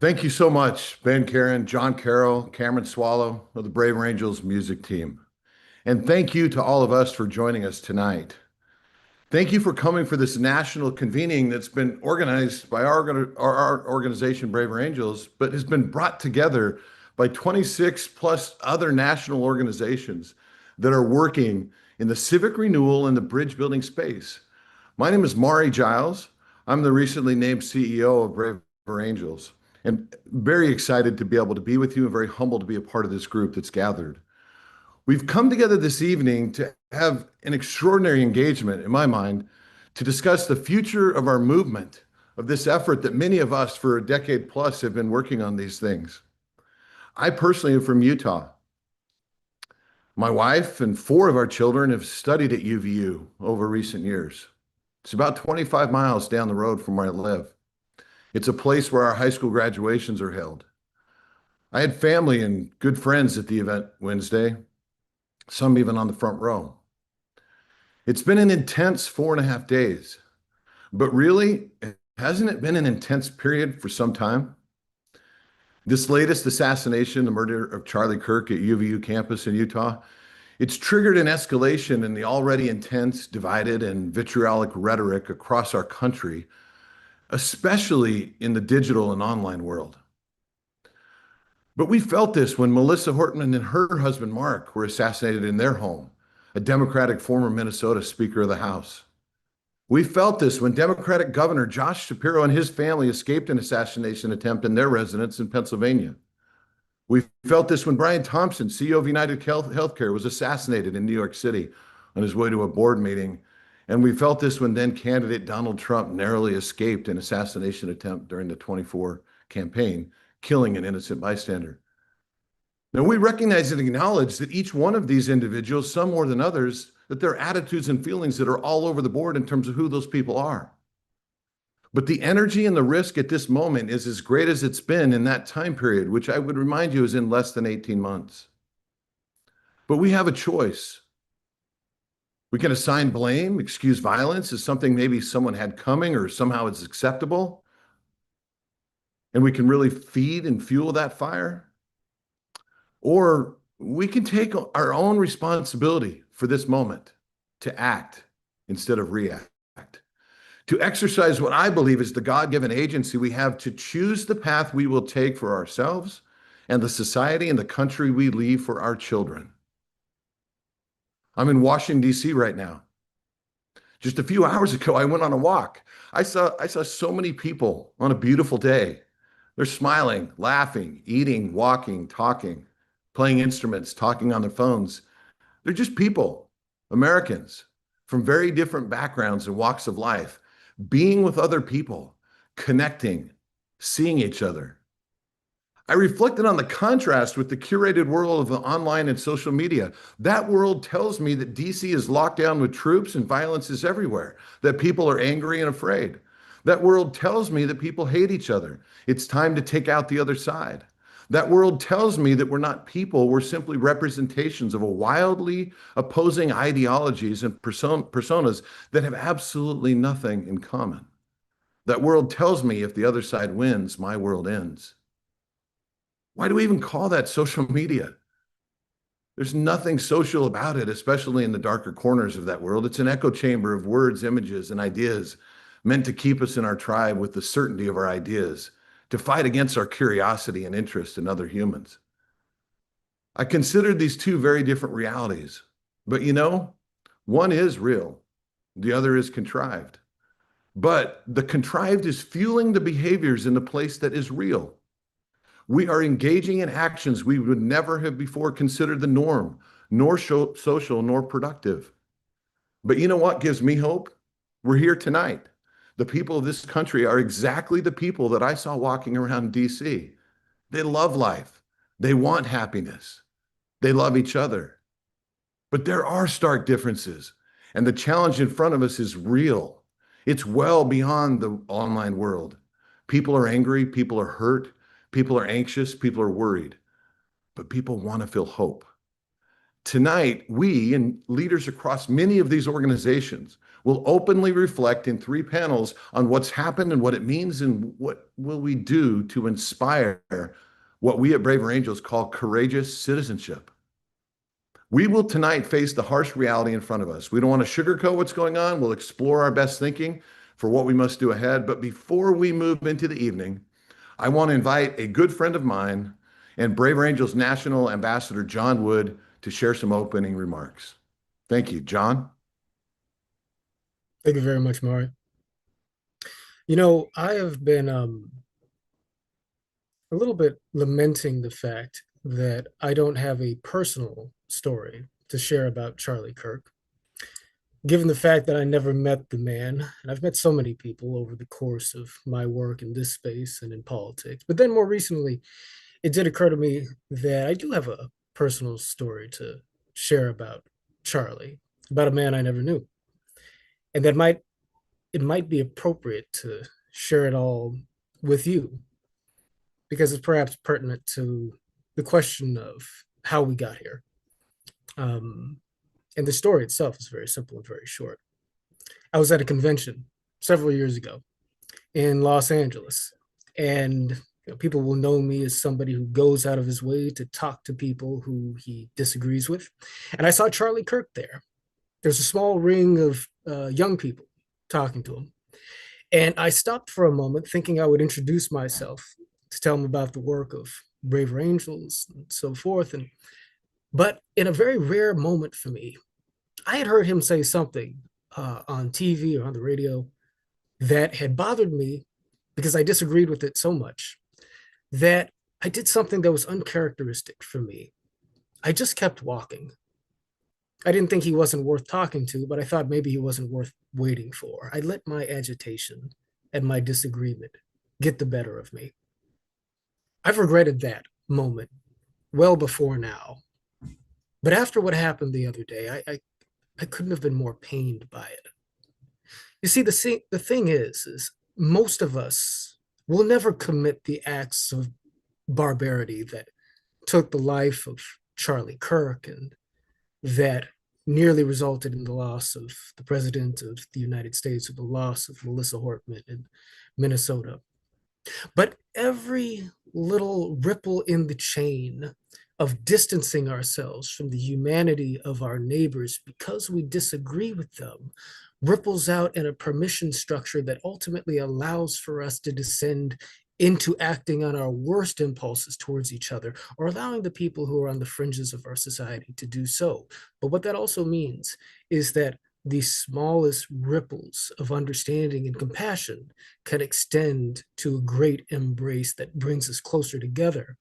Thank you so much, Ben Karen, John Carroll, Cameron Swallow of the Braver Angels music team. And thank you to all of us for joining us tonight. Thank you for coming for this national convening that's been organized by our organization, Braver Angels, but has been brought together by 26 plus other national organizations that are working in the civic renewal and the bridge building space. My name is Mari Giles. I'm the recently named CEO of Braver Angels, and very excited to be able to be with you and very humbled to be a part of this group that's gathered. We've come together this evening to have an extraordinary engagement, in my mind, to discuss the future of our movement, of this effort that many of us for a decade plus have been working on these things. I personally am from Utah. My wife and four of our children have studied at UVU over recent years. It's about 25 miles down the road from where I live. It's a place where our high school graduations are held. I had family and good friends at the event Wednesday, some even on the front row. It's been an intense 4.5 days, but really, hasn't it been an intense period for some time? This latest assassination, the murder of Charlie Kirk at UVU campus in Utah, it's triggered an escalation in the already intense, divided, and vitriolic rhetoric across our country, especially in the digital and online world. But we felt this when Melissa Hortman and her husband, Mark, were assassinated in their home, a Democratic former Minnesota Speaker of the House. We felt this when Democratic Governor Josh Shapiro and his family escaped an assassination attempt in their residence in Pennsylvania. We felt this when Brian Thompson, CEO of United Healthcare, was assassinated in New York City on his way to a board meeting. And we felt this when then candidate Donald Trump narrowly escaped an assassination attempt during the 24 campaign, killing an innocent bystander. Now, we recognize and acknowledge that each one of these individuals, some more than others, that there are attitudes and feelings that are all over the board in terms of who those people are. But the energy and the risk at this moment is as great as it's been in that time period, which I would remind you is in less than 18 months. But we have a choice. We can assign blame, excuse violence as something maybe someone had coming or somehow it's acceptable. And we can really feed and fuel that fire. Or we can take our own responsibility for this moment to act instead of react, to exercise what I believe is the God-given agency we have to choose the path we will take for ourselves and the society and the country we leave for our children. I'm in Washington, D.C. right now. Just a few hours ago, I went on a walk. I saw so many people on a beautiful day. They're smiling, laughing, eating, walking, talking, playing instruments, talking on their phones. They're just people, Americans, from very different backgrounds and walks of life, being with other people, connecting, seeing each other. I reflected on the contrast with the curated world of the online and social media. That world tells me that DC is locked down with troops and violence is everywhere, that people are angry and afraid. That world tells me that people hate each other. It's time to take out the other side. That world tells me that we're not people, we're simply representations of a wildly opposing ideologies and personas that have absolutely nothing in common. That world tells me if the other side wins, my world ends. Why do we even call that social media? There's nothing social about it, especially in the darker corners of that world. It's an echo chamber of words, images, and ideas meant to keep us in our tribe with the certainty of our ideas, to fight against our curiosity and interest in other humans. I considered these two very different realities, but one is real, the other is contrived. But the contrived is fueling the behaviors in the place that is real. We are engaging in actions we would never have before considered the norm, nor social, nor productive. But you know what gives me hope? We're here tonight. The people of this country are exactly the people that I saw walking around DC. They love life. They want happiness. They love each other. But there are stark differences, and the challenge in front of us is real. It's well beyond the online world. People are angry, people are hurt, people are anxious, people are worried, but people want to feel hope. Tonight, we and leaders across many of these organizations, We'll openly reflect in 3 panels on what's happened and what it means and what will we do to inspire what we at Braver Angels call courageous citizenship. We will tonight face the harsh reality in front of us. We don't want to sugarcoat what's going on. We'll explore our best thinking for what we must do ahead. But before we move into the evening, I want to invite a good friend of mine and Braver Angels National Ambassador John Wood to share some opening remarks. Thank you, John. Thank you very much, Maury. You know, I have been a little bit lamenting the fact that I don't have a personal story to share about Charlie Kirk, given the fact that I never met the man, and I've met so many people over the course of my work in this space and in politics. But then more recently, it did occur to me that I do have a personal story to share about Charlie, about a man I never knew. And it might be appropriate to share it all with you because it's perhaps pertinent to the question of how we got here. And the story itself is very simple and very short. I was at a convention several years ago in Los Angeles, and people will know me as somebody who goes out of his way to talk to people who he disagrees with. And I saw Charlie Kirk there. There's a small ring of young people talking to him. And I stopped for a moment thinking I would introduce myself to tell them about the work of Braver Angels and so forth. But in a very rare moment for me, I had heard him say something on TV or on the radio that had bothered me because I disagreed with it so much that I did something that was uncharacteristic for me. I just kept walking. I didn't think he wasn't worth talking to, but I thought maybe he wasn't worth waiting for. I let my agitation and my disagreement get the better of me. I've regretted that moment well before now. But after what happened the other day, I couldn't have been more pained by it. You see, the thing is most of us will never commit the acts of barbarity that took the life of Charlie Kirk and that nearly resulted in the loss of the president of the United States, or the loss of Melissa Hortman in Minnesota. But every little ripple in the chain of distancing ourselves from the humanity of our neighbors because we disagree with them ripples out in a permission structure that ultimately allows for us to descend into acting on our worst impulses towards each other, or allowing the people who are on the fringes of our society to do so. But what that also means is that the smallest ripples of understanding and compassion can extend to a great embrace that brings us closer together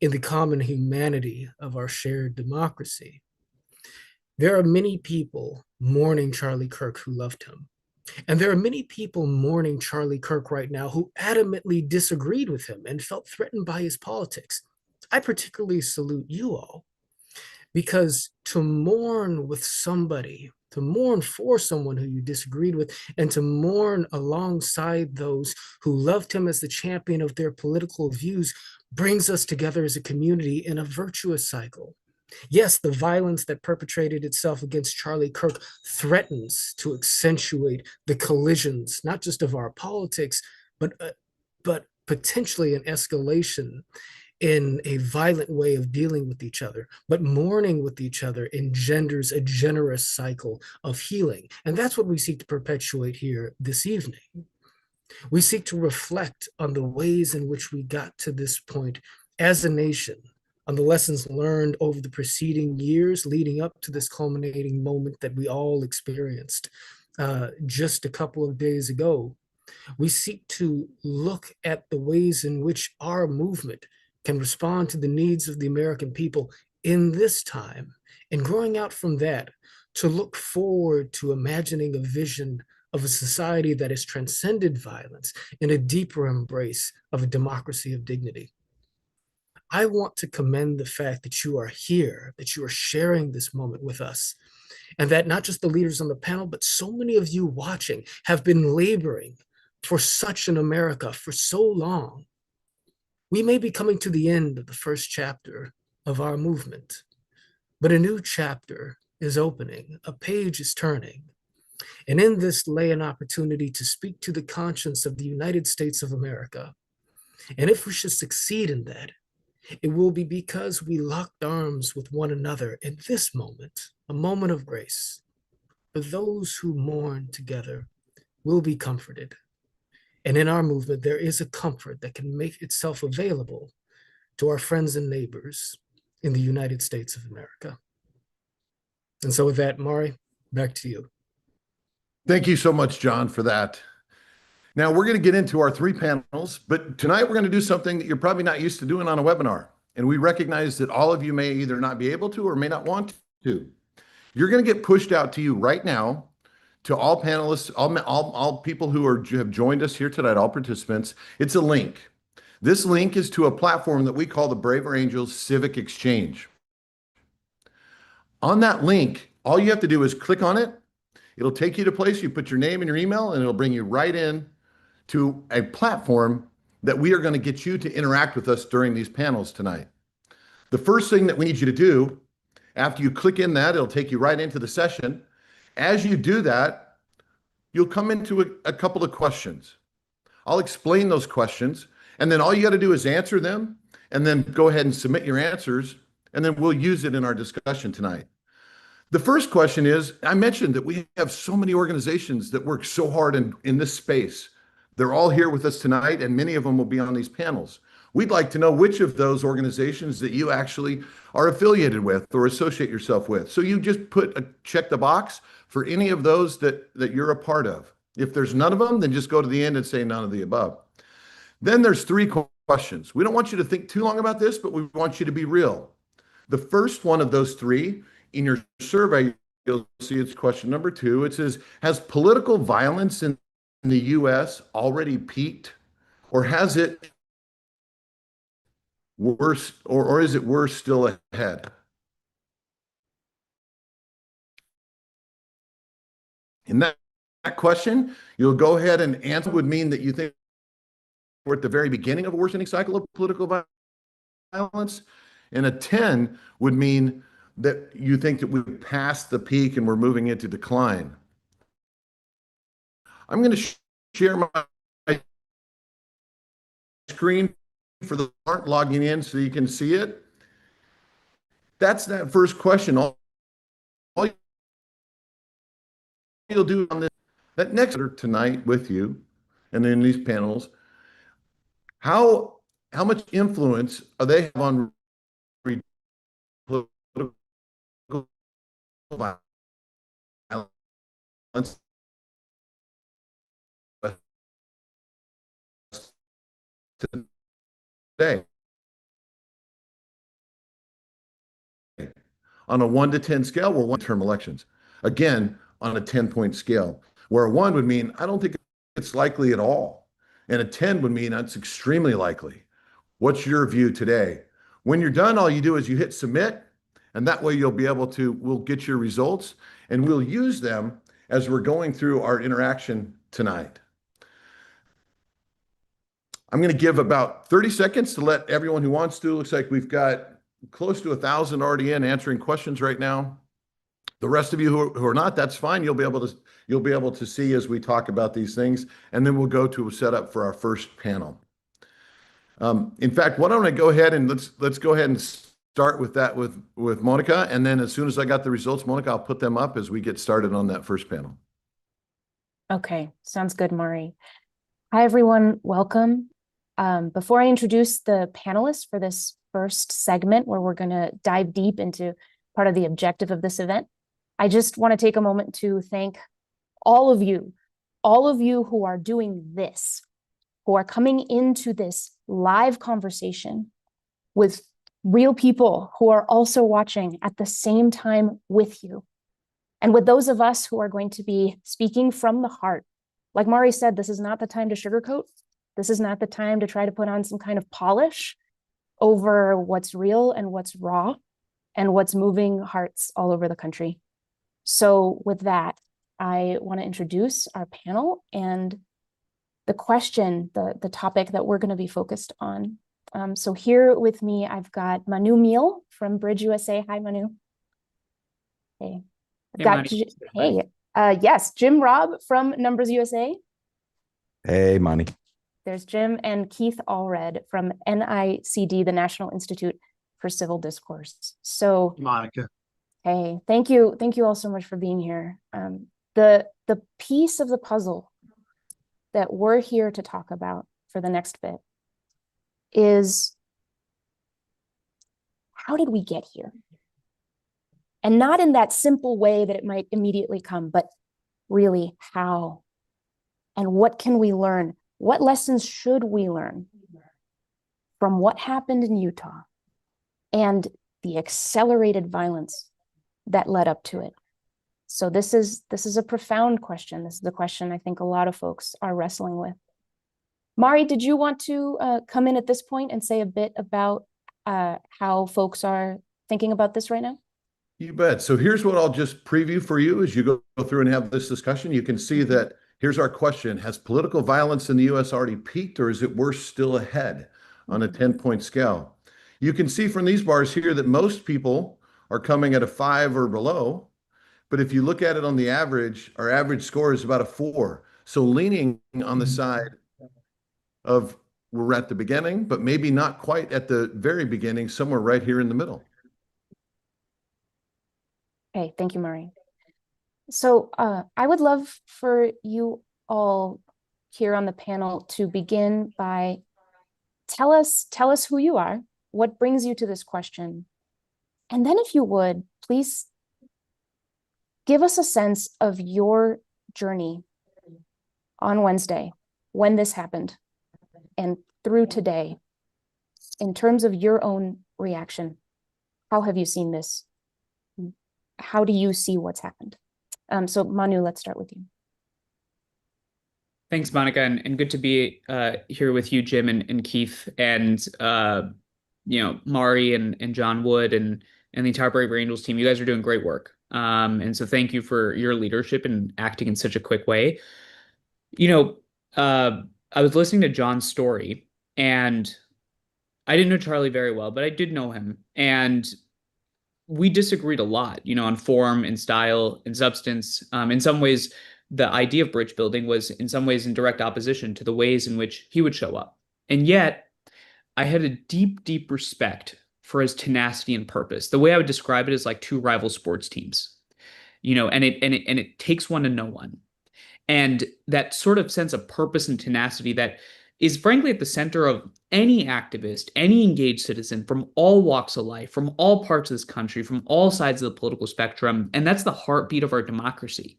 in the common humanity of our shared democracy. There are many people mourning Charlie Kirk who loved him. And there are many people mourning Charlie Kirk right now who adamantly disagreed with him and felt threatened by his politics. I particularly salute you all because to mourn with somebody, to mourn for someone who you disagreed with, and to mourn alongside those who loved him as the champion of their political views brings us together as a community in a virtuous cycle. Yes, the violence that perpetrated itself against Charlie Kirk threatens to accentuate the collisions, not just of our politics, but potentially an escalation in a violent way of dealing with each other. But mourning with each other engenders a generous cycle of healing. And that's what we seek to perpetuate here this evening. We seek to reflect on the ways in which we got to this point as a nation, on the lessons learned over the preceding years leading up to this culminating moment that we all experienced just a couple of days ago. We seek to look at the ways in which our movement can respond to the needs of the American people in this time, and growing out from that to look forward to imagining a vision of a society that has transcended violence in a deeper embrace of a democracy of dignity. I want to commend the fact that you are here, that you are sharing this moment with us, and that not just the leaders on the panel, but so many of you watching have been laboring for such an America for so long. We may be coming to the end of the first chapter of our movement, but a new chapter is opening, a page is turning. And in this lay an opportunity to speak to the conscience of the United States of America. And if we should succeed in that, it will be because we locked arms with one another in this moment, a moment of grace. For those who mourn together will be comforted. And in our movement, there is a comfort that can make itself available to our friends and neighbors in the United States of America. And so with that, Mari, back to you. Thank you so much, John, for that. Now we're going to get into our three panels, but tonight we're going to do something that you're probably not used to doing on a webinar. And we recognize that all of you may either not be able to or may not want to. You're going to get pushed out to you right now, to all panelists, all people who have joined us here tonight, all participants. It's a link. This link is to a platform that we call the Braver Angels Civic Exchange. On that link, all you have to do is click on it. It'll take you to a place, you put your name and your email, and it'll bring you right in to a platform that we are going to get you to interact with us during these panels tonight. The first thing that we need you to do, after you click in that, it'll take you right into the session. As you do that, you'll come into a couple of questions. I'll explain those questions, and then all you got to do is answer them, and then go ahead and submit your answers, and then we'll use it in our discussion tonight. The first question is, I mentioned that we have so many organizations that work so hard in this space. They're all here with us tonight, and many of them will be on these panels. We'd like to know which of those organizations that you actually are affiliated with or associate yourself with. So you just check the box for any of those that you're a part of. If there's none of them, then just go to the end and say none of the above. Then there's three questions. We don't want you to think too long about this, but we want you to be real. The first one of those three, in your survey, you'll see it's question number 2. It says, has political violence in the U.S. already peaked, or has it worse, or is it worse still ahead? In that question, you'll go ahead and answer would mean that you think we're at the very beginning of a worsening cycle of political violence, and a 10 would mean that you think that we've passed the peak and we're moving into decline. I'm going to share my screen for those who aren't logging in so you can see it. That's that first question. All you'll do on that next tonight with you and in these panels, how much influence are they have on political violence today? On a 1 to 10 scale, we're one-term elections. Again, on a 10-point scale, where a 1 would mean, I don't think it's likely at all. And a 10 would mean it's extremely likely. What's your view today? When you're done, all you do is you hit submit, and that way you'll be able to, we'll get your results, and we'll use them as we're going through our interaction tonight. I'm going to give about 30 seconds to let everyone who wants to. Looks like we've got close to 1,000 already in answering questions right now. The rest of you who are not, that's fine. You'll be able to see as we talk about these things, and then we'll go to a setup for our first panel. In fact, why don't I go ahead and let's go ahead and start with that with Monica, and then as soon as I got the results, Monica, I'll put them up as we get started on that first panel. Okay, sounds good, Mari. Hi, everyone. Welcome. Before I introduce the panelists for this first segment, where we're going to dive deep into part of the objective of this event, I just want to take a moment to thank all of you who are doing this, who are coming into this live conversation with real people who are also watching at the same time with you. And with those of us who are going to be speaking from the heart. Like Mari said, this is not the time to sugarcoat. This is not the time to try to put on some kind of polish over what's real and what's raw and what's moving hearts all over the country. So with that, I want to introduce our panel and the question, the topic that we're going to be focused on. So here with me, I've got Manu Meal from Bridge USA. Hi, Manu. Hey. I've Yes, Jim Robb from Numbers USA. Hey, Monty. There's Jim, and Keith Allred from NICD, the National Institute for Civil Discourse. So, Monica. hey, thank you all so much for being here. The piece of the puzzle that we're here to talk about for the next bit is, how did we get here? And not in that simple way that it might immediately come, but really how? And what can we learn? What lessons should we learn from what happened in Utah and the accelerated violence that led up to it? So this is a profound question. This is a question I think a lot of folks are wrestling with. Mari, did you want to come in at this point and say a bit about how folks are thinking about this right now? You bet. So here's what I'll just preview for you as you go through and have this discussion. You can see that here's our question. Has political violence in the U.S. already peaked, or is it worse still ahead on a 10-point scale? You can see from these bars here that most people are coming at a 5 or below. But if you look at it on the average, our average score is about a 4. So leaning on the side of we're at the beginning, but maybe not quite at the very beginning, somewhere right here in the middle. Okay, thank you, Mari. So I would love for you all here on the panel to begin by tell us who you are, what brings you to this question, and then if you would, please give us a sense of your journey on Wednesday, when this happened, and through today, in terms of your own reaction. How have you seen this? How do you see what's happened? So Manu, let's start with you. Thanks, Monica, and good to be here with you, Jim and Keith, and Mari and John Wood and the entire Brave Angels team. You guys are doing great work, and so thank you for your leadership and acting in such a quick way. I was listening to John's story, and I didn't know Charlie very well, but I did know him, and we disagreed a lot, on form and style and substance. In some ways, the idea of bridge building was in some ways in direct opposition to the ways in which he would show up. And yet I had a deep, deep respect for his tenacity and purpose. The way I would describe it is like two rival sports teams, and it takes one to know one. And that sort of sense of purpose and tenacity that is frankly at the center of any activist, any engaged citizen from all walks of life, from all parts of this country, from all sides of the political spectrum. And that's the heartbeat of our democracy.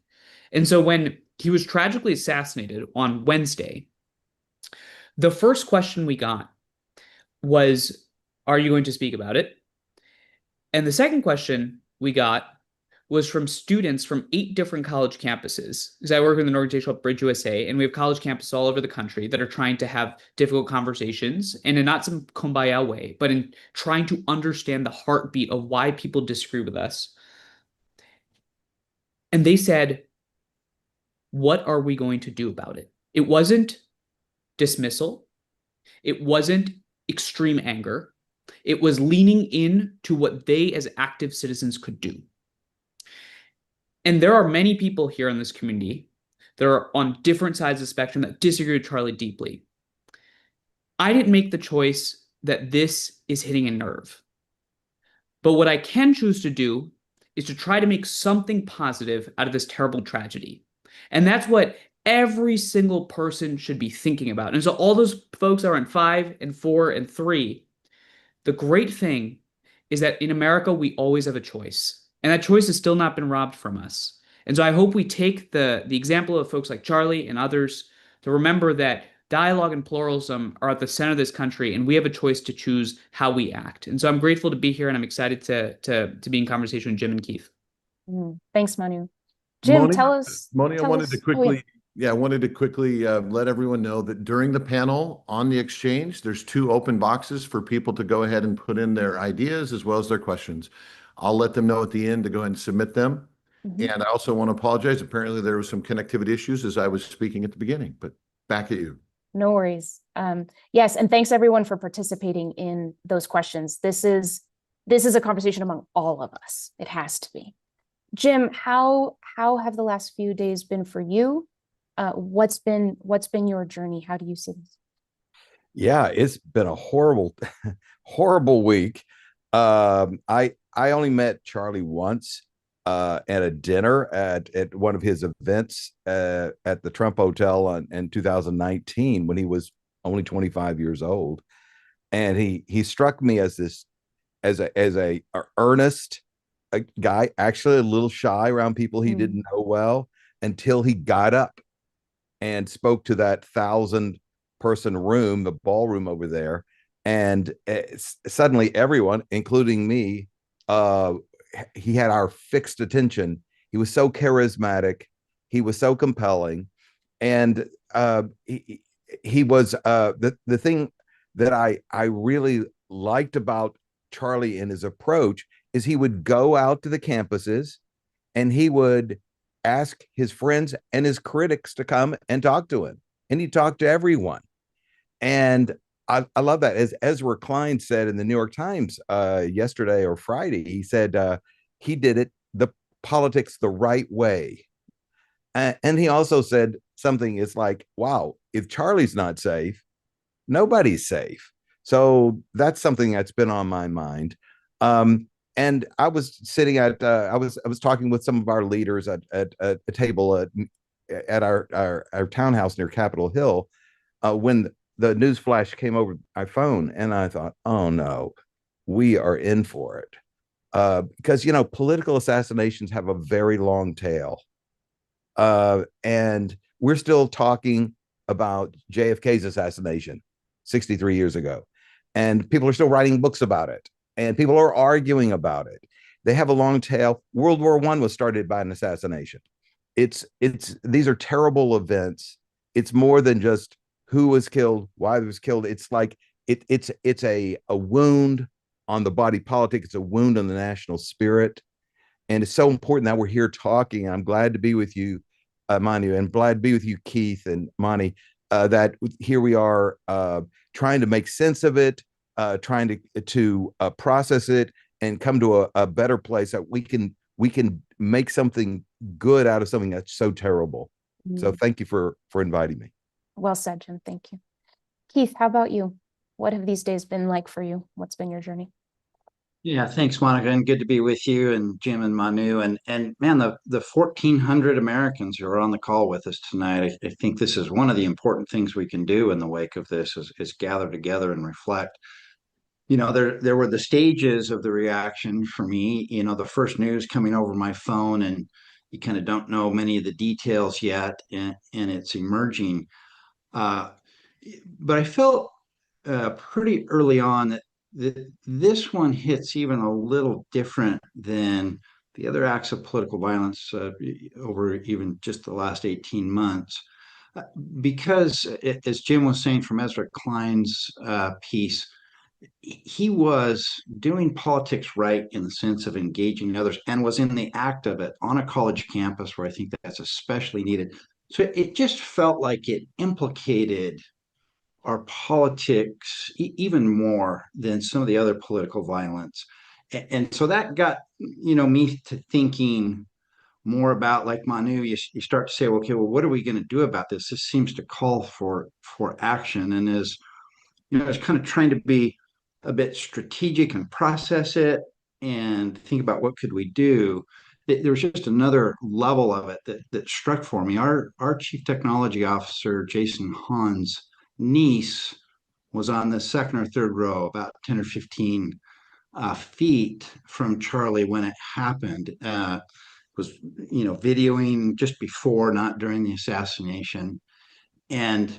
And so when he was tragically assassinated on Wednesday, the first question we got was, are you going to speak about it? And the second question we got was from students from 8 different college campuses, because I work with an organization called Bridge USA, and we have college campuses all over the country that are trying to have difficult conversations, and in not some kumbaya way, but in trying to understand the heartbeat of why people disagree with us. And they said, what are we going to do about it? It wasn't dismissal. It wasn't extreme anger. It was leaning in to what they as active citizens could do. And there are many people here in this community that are on different sides of the spectrum that disagree with Charlie deeply. I didn't make the choice that this is hitting a nerve. But what I can choose to do is to try to make something positive out of this terrible tragedy. And that's what every single person should be thinking about. And so all those folks that are on 5 and 4 and 3, the great thing is that in America, we always have a choice. And that choice has still not been robbed from us. And so I hope we take the example of folks like Charlie and others to remember that dialogue and pluralism are at the center of this country, and we have a choice to choose how we act. And so I'm grateful to be here, and I'm excited to be in conversation with Jim and Keith. Thanks, Manu. Jim, Moni, tell us. Moni, I wanted to quickly, yeah. I wanted to quickly let everyone know that during the panel on the exchange, there's 2 open boxes for people to go ahead and put in their ideas as well as their questions. I'll let them know at the end to go ahead and submit them. Mm-hmm. And I also want to apologize. Apparently there was some connectivity issues as I was speaking at the beginning, but back at you. No worries. Yes, and thanks everyone for participating in those questions. This is a conversation among all of us. It has to be. Jim, how have the last few days been for you? What's been your journey? How do you see this? Yeah, it's been a horrible, horrible week. I only met Charlie once at a dinner at one of his events at the Trump Hotel in 2019 when he was only 25 years old, and he struck me as this as a earnest a guy, actually a little shy around people he didn't know well until he got up and spoke to that 1,000 person room, the ballroom over there. And suddenly everyone, including me, uh, he had our fixed attention. He was so charismatic. He was so compelling. And he was the thing that I really liked about Charlie and his approach is he would go out to the campuses and he would ask his friends and his critics to come and talk to him. And he talked to everyone. And I love that. As Ezra Klein said in the New York Times yesterday or Friday, he said he did it, the politics the right way. And he also said something, it's like, wow, if Charlie's not safe, nobody's safe. So that's something that's been on my mind. And I was sitting I was talking with some of our leaders at a table at our townhouse near Capitol Hill when the news flash came over my phone, and I thought, oh no, we are in for it. Because political assassinations have a very long tail. And we're still talking about JFK's assassination 63 years ago. And people are still writing books about it. And people are arguing about it. They have a long tail. World War I was started by an assassination. It's these are terrible events. It's more than just who was killed, why was killed. It's like it's a wound on the body politic. It's a wound on the national spirit. And it's so important that we're here talking. I'm glad to be with you, Manu, and glad to be with you, Keith and Monty, that here we are trying to make sense of it, trying to process it and come to a better place that we can make something good out of something that's so terrible. So thank you for inviting me. Well said, Jim. Thank you. Keith, how about you? What have these days been like for you? What's been your journey? Yeah, thanks, Monica, and good to be with you and Jim and Manu and man, the 1,400 Americans who are on the call with us tonight. I think this is one of the important things we can do in the wake of this is gather together and reflect. There were the stages of the reaction for me. The first news coming over my phone, and you kind of don't know many of the details yet, and it's emerging. But I felt pretty early on that this one hits even a little different than the other acts of political violence over even just the last 18 months. Because, as Jim was saying from Ezra Klein's piece, he was doing politics right in the sense of engaging others and was in the act of it on a college campus where I think that's especially needed. So it just felt like it implicated our politics even more than some of the other political violence. And so that got, me to thinking more about, like Manu, you start to say, okay, well, what are we going to do about this? This seems to call for action. And as, it's kind of trying to be a bit strategic and process it and think about what could we do. There was just another level of it that struck for me. Our chief technology officer, Jason Hahn's niece, was on the second or third row, about 10 or 15 feet from Charlie when it happened. Was videoing just before, not during the assassination. And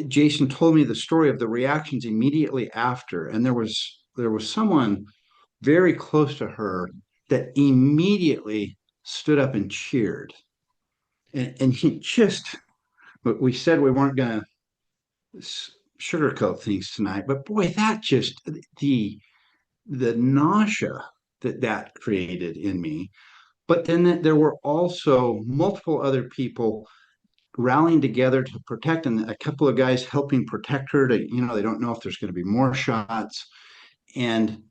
Jason told me the story of the reactions immediately after, and there was someone very close to her that immediately stood up and cheered. And he just, we said we weren't going to sugarcoat things tonight, but boy, that just the nausea that created in me. But then there were also multiple other people rallying together to protect, and a couple of guys helping protect her. They don't know if there's going to be more shots, and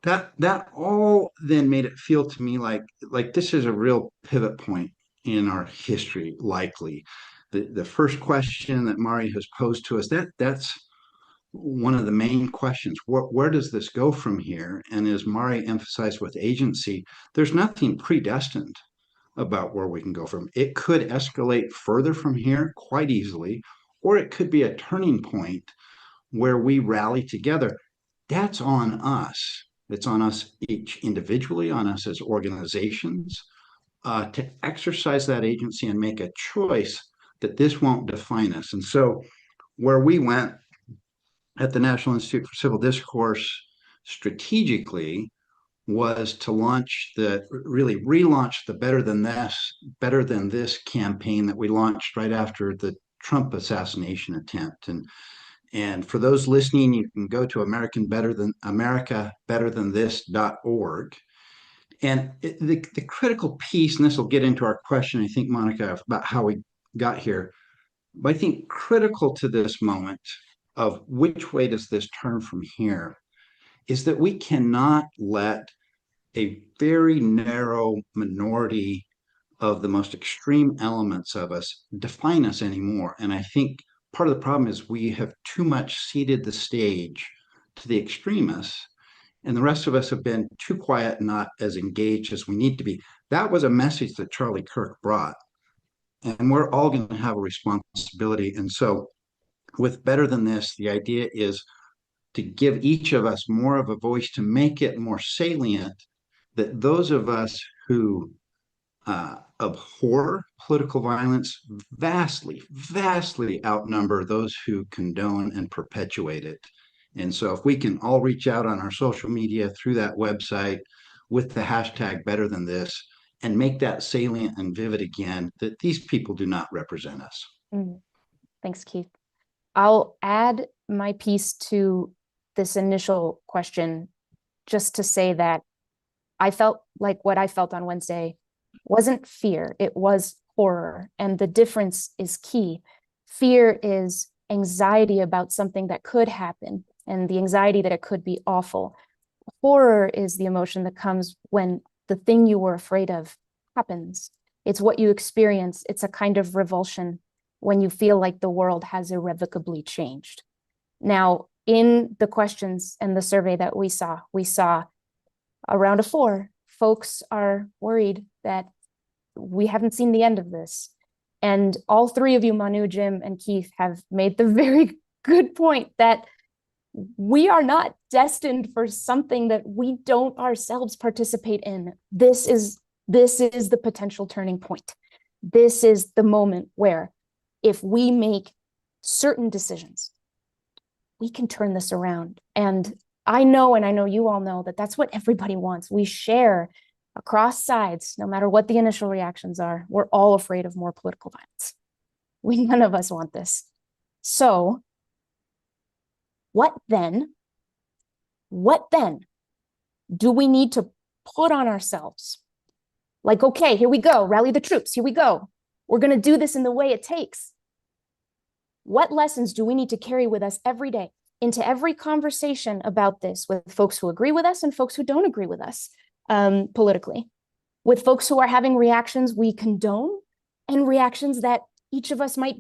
that all then made it feel to me like this is a real pivot point in our history, likely. The first question that Mari has posed to us, that's one of the main questions. Where does this go from here? And as Mari emphasized with agency, there's nothing predestined about where we can go from. It could escalate further from here quite easily, or it could be a turning point where we rally together. That's on us. It's on us each individually, on us as organizations, to exercise that agency and make a choice that this won't define us. And so, where we went at the National Institute for Civil Discourse strategically was to really relaunch the Better Than This campaign that we launched right after the Trump assassination attempt. And for those listening, you can go to americabetterthanthis.org. And the critical piece, and this will get into our question, I think, Monica, about how we got here, but I think critical to this moment of which way does this turn from here is that we cannot let a very narrow minority of the most extreme elements of us define us anymore. And I think part of the problem is we have too much ceded the stage to the extremists, and the rest of us have been too quiet and not as engaged as we need to be. That was a message that Charlie Kirk brought, and we're all going to have a responsibility. And so with Better Than This, the idea is to give each of us more of a voice, to make it more salient that those of us who abhor political violence vastly outnumber those who condone and perpetuate it. And so if we can all reach out on our social media through that website with the hashtag Better Than This and make that salient and vivid again, that these people do not represent us. Thanks, Keith. I'll add my piece to this initial question just to say that I felt like what I felt on Wednesday wasn't fear, it was horror. And the difference is key. Fear is anxiety about something that could happen and the anxiety that it could be awful. Horror is the emotion that comes when the thing you were afraid of happens. It's what you experience. It's a kind of revulsion when you feel like the world has irrevocably changed. Now, in the questions and the survey that we saw around a 4, folks are worried that we haven't seen the end of this. And all 3 of you, Manu, Jim, and Keith, have made the very good point that we are not destined for something that we don't ourselves participate in. This is the potential turning point. This is the moment where if we make certain decisions, we can turn this around. And I know you all know that that's what everybody wants. We share across sides, no matter what the initial reactions are. We're all afraid of more political violence. None of us want this. So what then do we need to put on ourselves? Like, okay, here we go, rally the troops, here we go. We're going to do this in the way it takes. What lessons do we need to carry with us every day into every conversation about this with folks who agree with us and folks who don't agree with us politically, with folks who are having reactions we condone and reactions that each of us might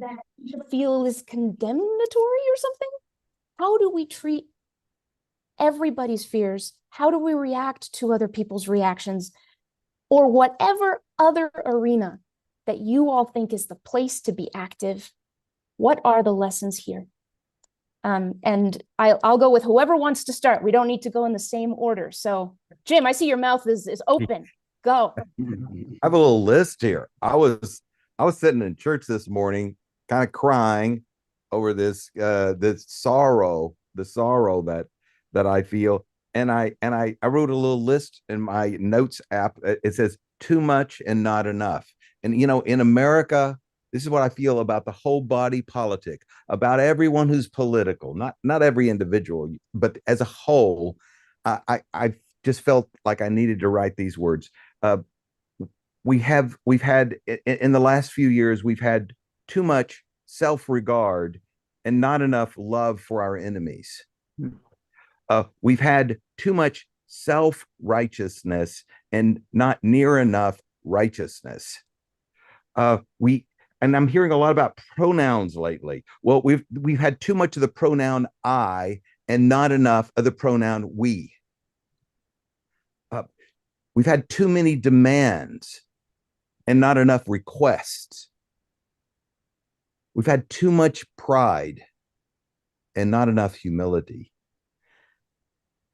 feel is condemnatory or something? How do we treat everybody's fears? How do we react to other people's reactions? Or whatever other arena that you all think is the place to be active, what are the lessons here? And I'll go with whoever wants to start. We don't need to go in the same order. So, Jim, I see your mouth is open. Go. I have a little list here. I was sitting in church this morning, kind of crying over this sorrow that I feel, and I wrote a little list in my notes app. It says too much and not enough. And in America, this is what I feel about the whole body politic, about everyone who's political, not every individual, but as a whole. I just felt like I needed to write these words. We've had in the last few years, we've had too much self-regard and not enough love for our enemies. We've had too much self-righteousness and not near enough righteousness. And I'm hearing a lot about pronouns lately. Well, we've had too much of the pronoun I and not enough of the pronoun we. We've had too many demands and not enough requests. We've had too much pride and not enough humility.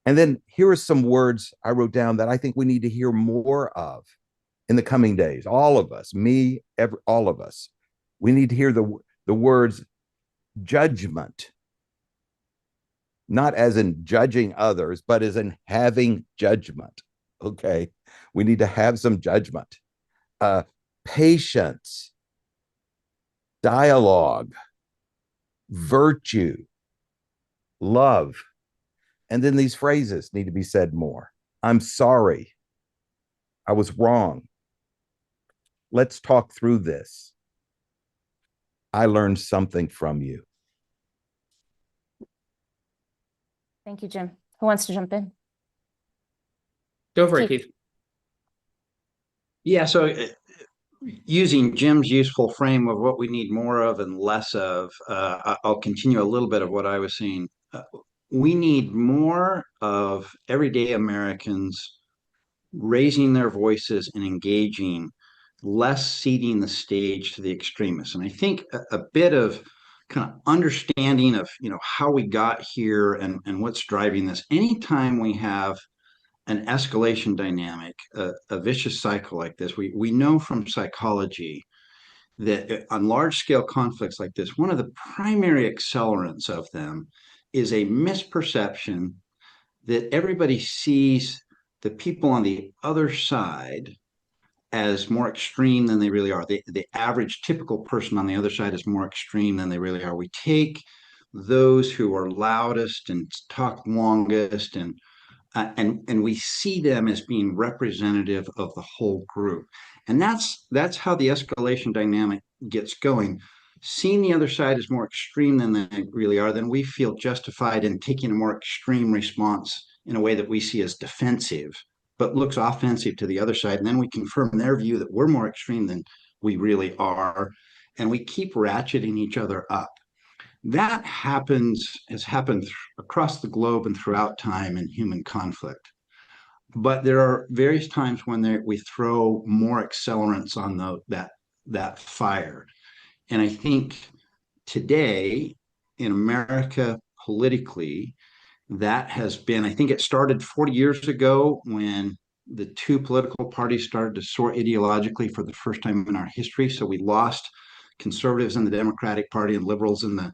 And then here are some words I wrote down that I think we need to hear more of in the coming days. All of us, me, all of us. We need to hear the words judgment, not as in judging others, but as in having judgment. Okay, we need to have some judgment. Patience, dialogue, virtue, love. And then these phrases need to be said more. I'm sorry. I was wrong. Let's talk through this. I learned something from you. Thank you, Jim. Who wants to jump in? Go for it, Keith. Yeah, so using Jim's useful frame of what we need more of and less of, I'll continue a little bit of what I was saying. We need more of everyday Americans raising their voices and engaging, less ceding the stage to the extremists. And I think a bit of kind of understanding of how we got here and what's driving this. Anytime we have an escalation dynamic, a vicious cycle like this, we know from psychology that on large scale conflicts like this, one of the primary accelerants of them is a misperception that everybody sees the people on the other side as more extreme than they really are. The average typical person on the other side is more extreme than they really are. We take those who are loudest and talk longest and we see them as being representative of the whole group. And that's how the escalation dynamic gets going. Seeing the other side as more extreme than they really are, then we feel justified in taking a more extreme response in a way that we see as defensive, but looks offensive to the other side. And then we confirm their view that we're more extreme than we really are. And we keep ratcheting each other up. That has happened across the globe and throughout time in human conflict. But there are various times when we throw more accelerants on that fire. And I think today in America politically, that has been, I think it started 40 years ago when the two political parties started to soar ideologically for the first time in our history. So we lost conservatives in the Democratic Party and liberals in the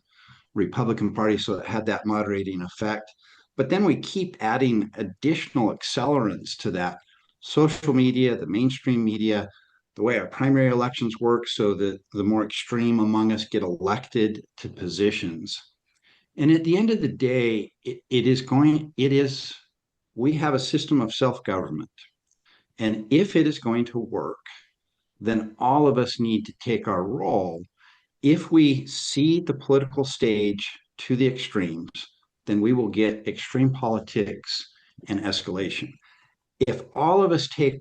Republican Party, so it had that moderating effect. But then we keep adding additional accelerants to that. Social media, the mainstream media, the way our primary elections work, so that the more extreme among us get elected to positions. And at the end of the day, we have a system of self-government. And if it is going to work, then all of us need to take our role. If we see the political stage to the extremes, then we will get extreme politics and escalation. If all of us take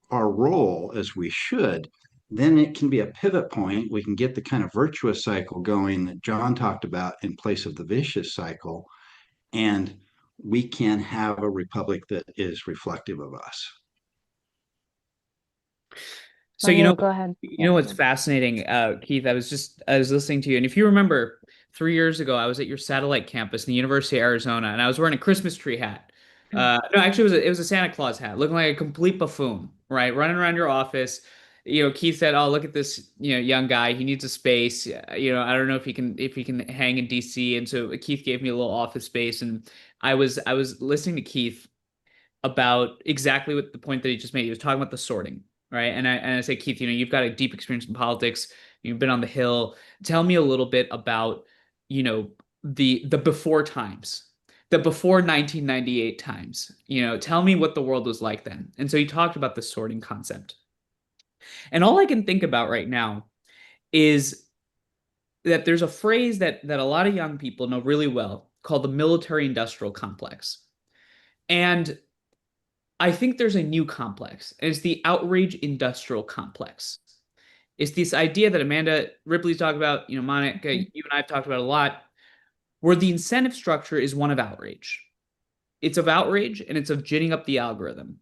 our role as we should, then it can be a pivot point. We can get the kind of virtuous cycle going that John talked about in place of the vicious cycle. And we can have a republic that is reflective of us. So, go ahead. What's fascinating, Keith, I was listening to you. And if you remember 3 years ago, I was at your satellite campus in the University of Arizona, and I was wearing a Christmas tree hat. No, actually, it was a Santa Claus hat, looking like a complete buffoon, right? Running around your office. Keith said, "Oh, look at this, young guy. He needs a space. I don't know if he can hang in DC." And so Keith gave me a little office space, and I was listening to Keith about exactly what the point that he just made. He was talking about the sorting, right? And I say, Keith, you've got a deep experience in politics. You've been on the Hill. Tell me a little bit about, the before times. The before 1998 times, tell me what the world was like then. And so he talked about the sorting concept. And all I can think about right now is that there's a phrase that a lot of young people know really well called the military industrial complex. And I think there's a new complex, and it's the outrage industrial complex. It's this idea that Amanda Ripley's talked about, Monica, you and I have talked about a lot, where the incentive structure is one of outrage. It's of outrage, and it's of ginning up the algorithm.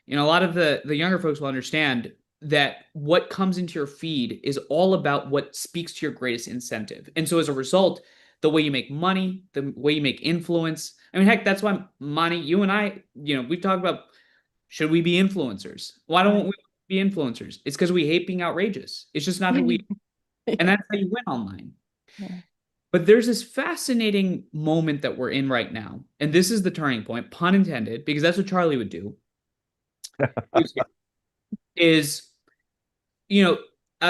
A lot of the younger folks will understand that what comes into your feed is all about what speaks to your greatest incentive. And so as a result, the way you make money, the way you make influence, I mean, heck, that's why Monty, you and I, we've talked about, should we be influencers? Why don't we be influencers? It's because we hate being outrageous. It's just not who we are. And that's how you win online. Yeah. But there's this fascinating moment that we're in right now. And this is the turning point, pun intended, because that's what Charlie would do. I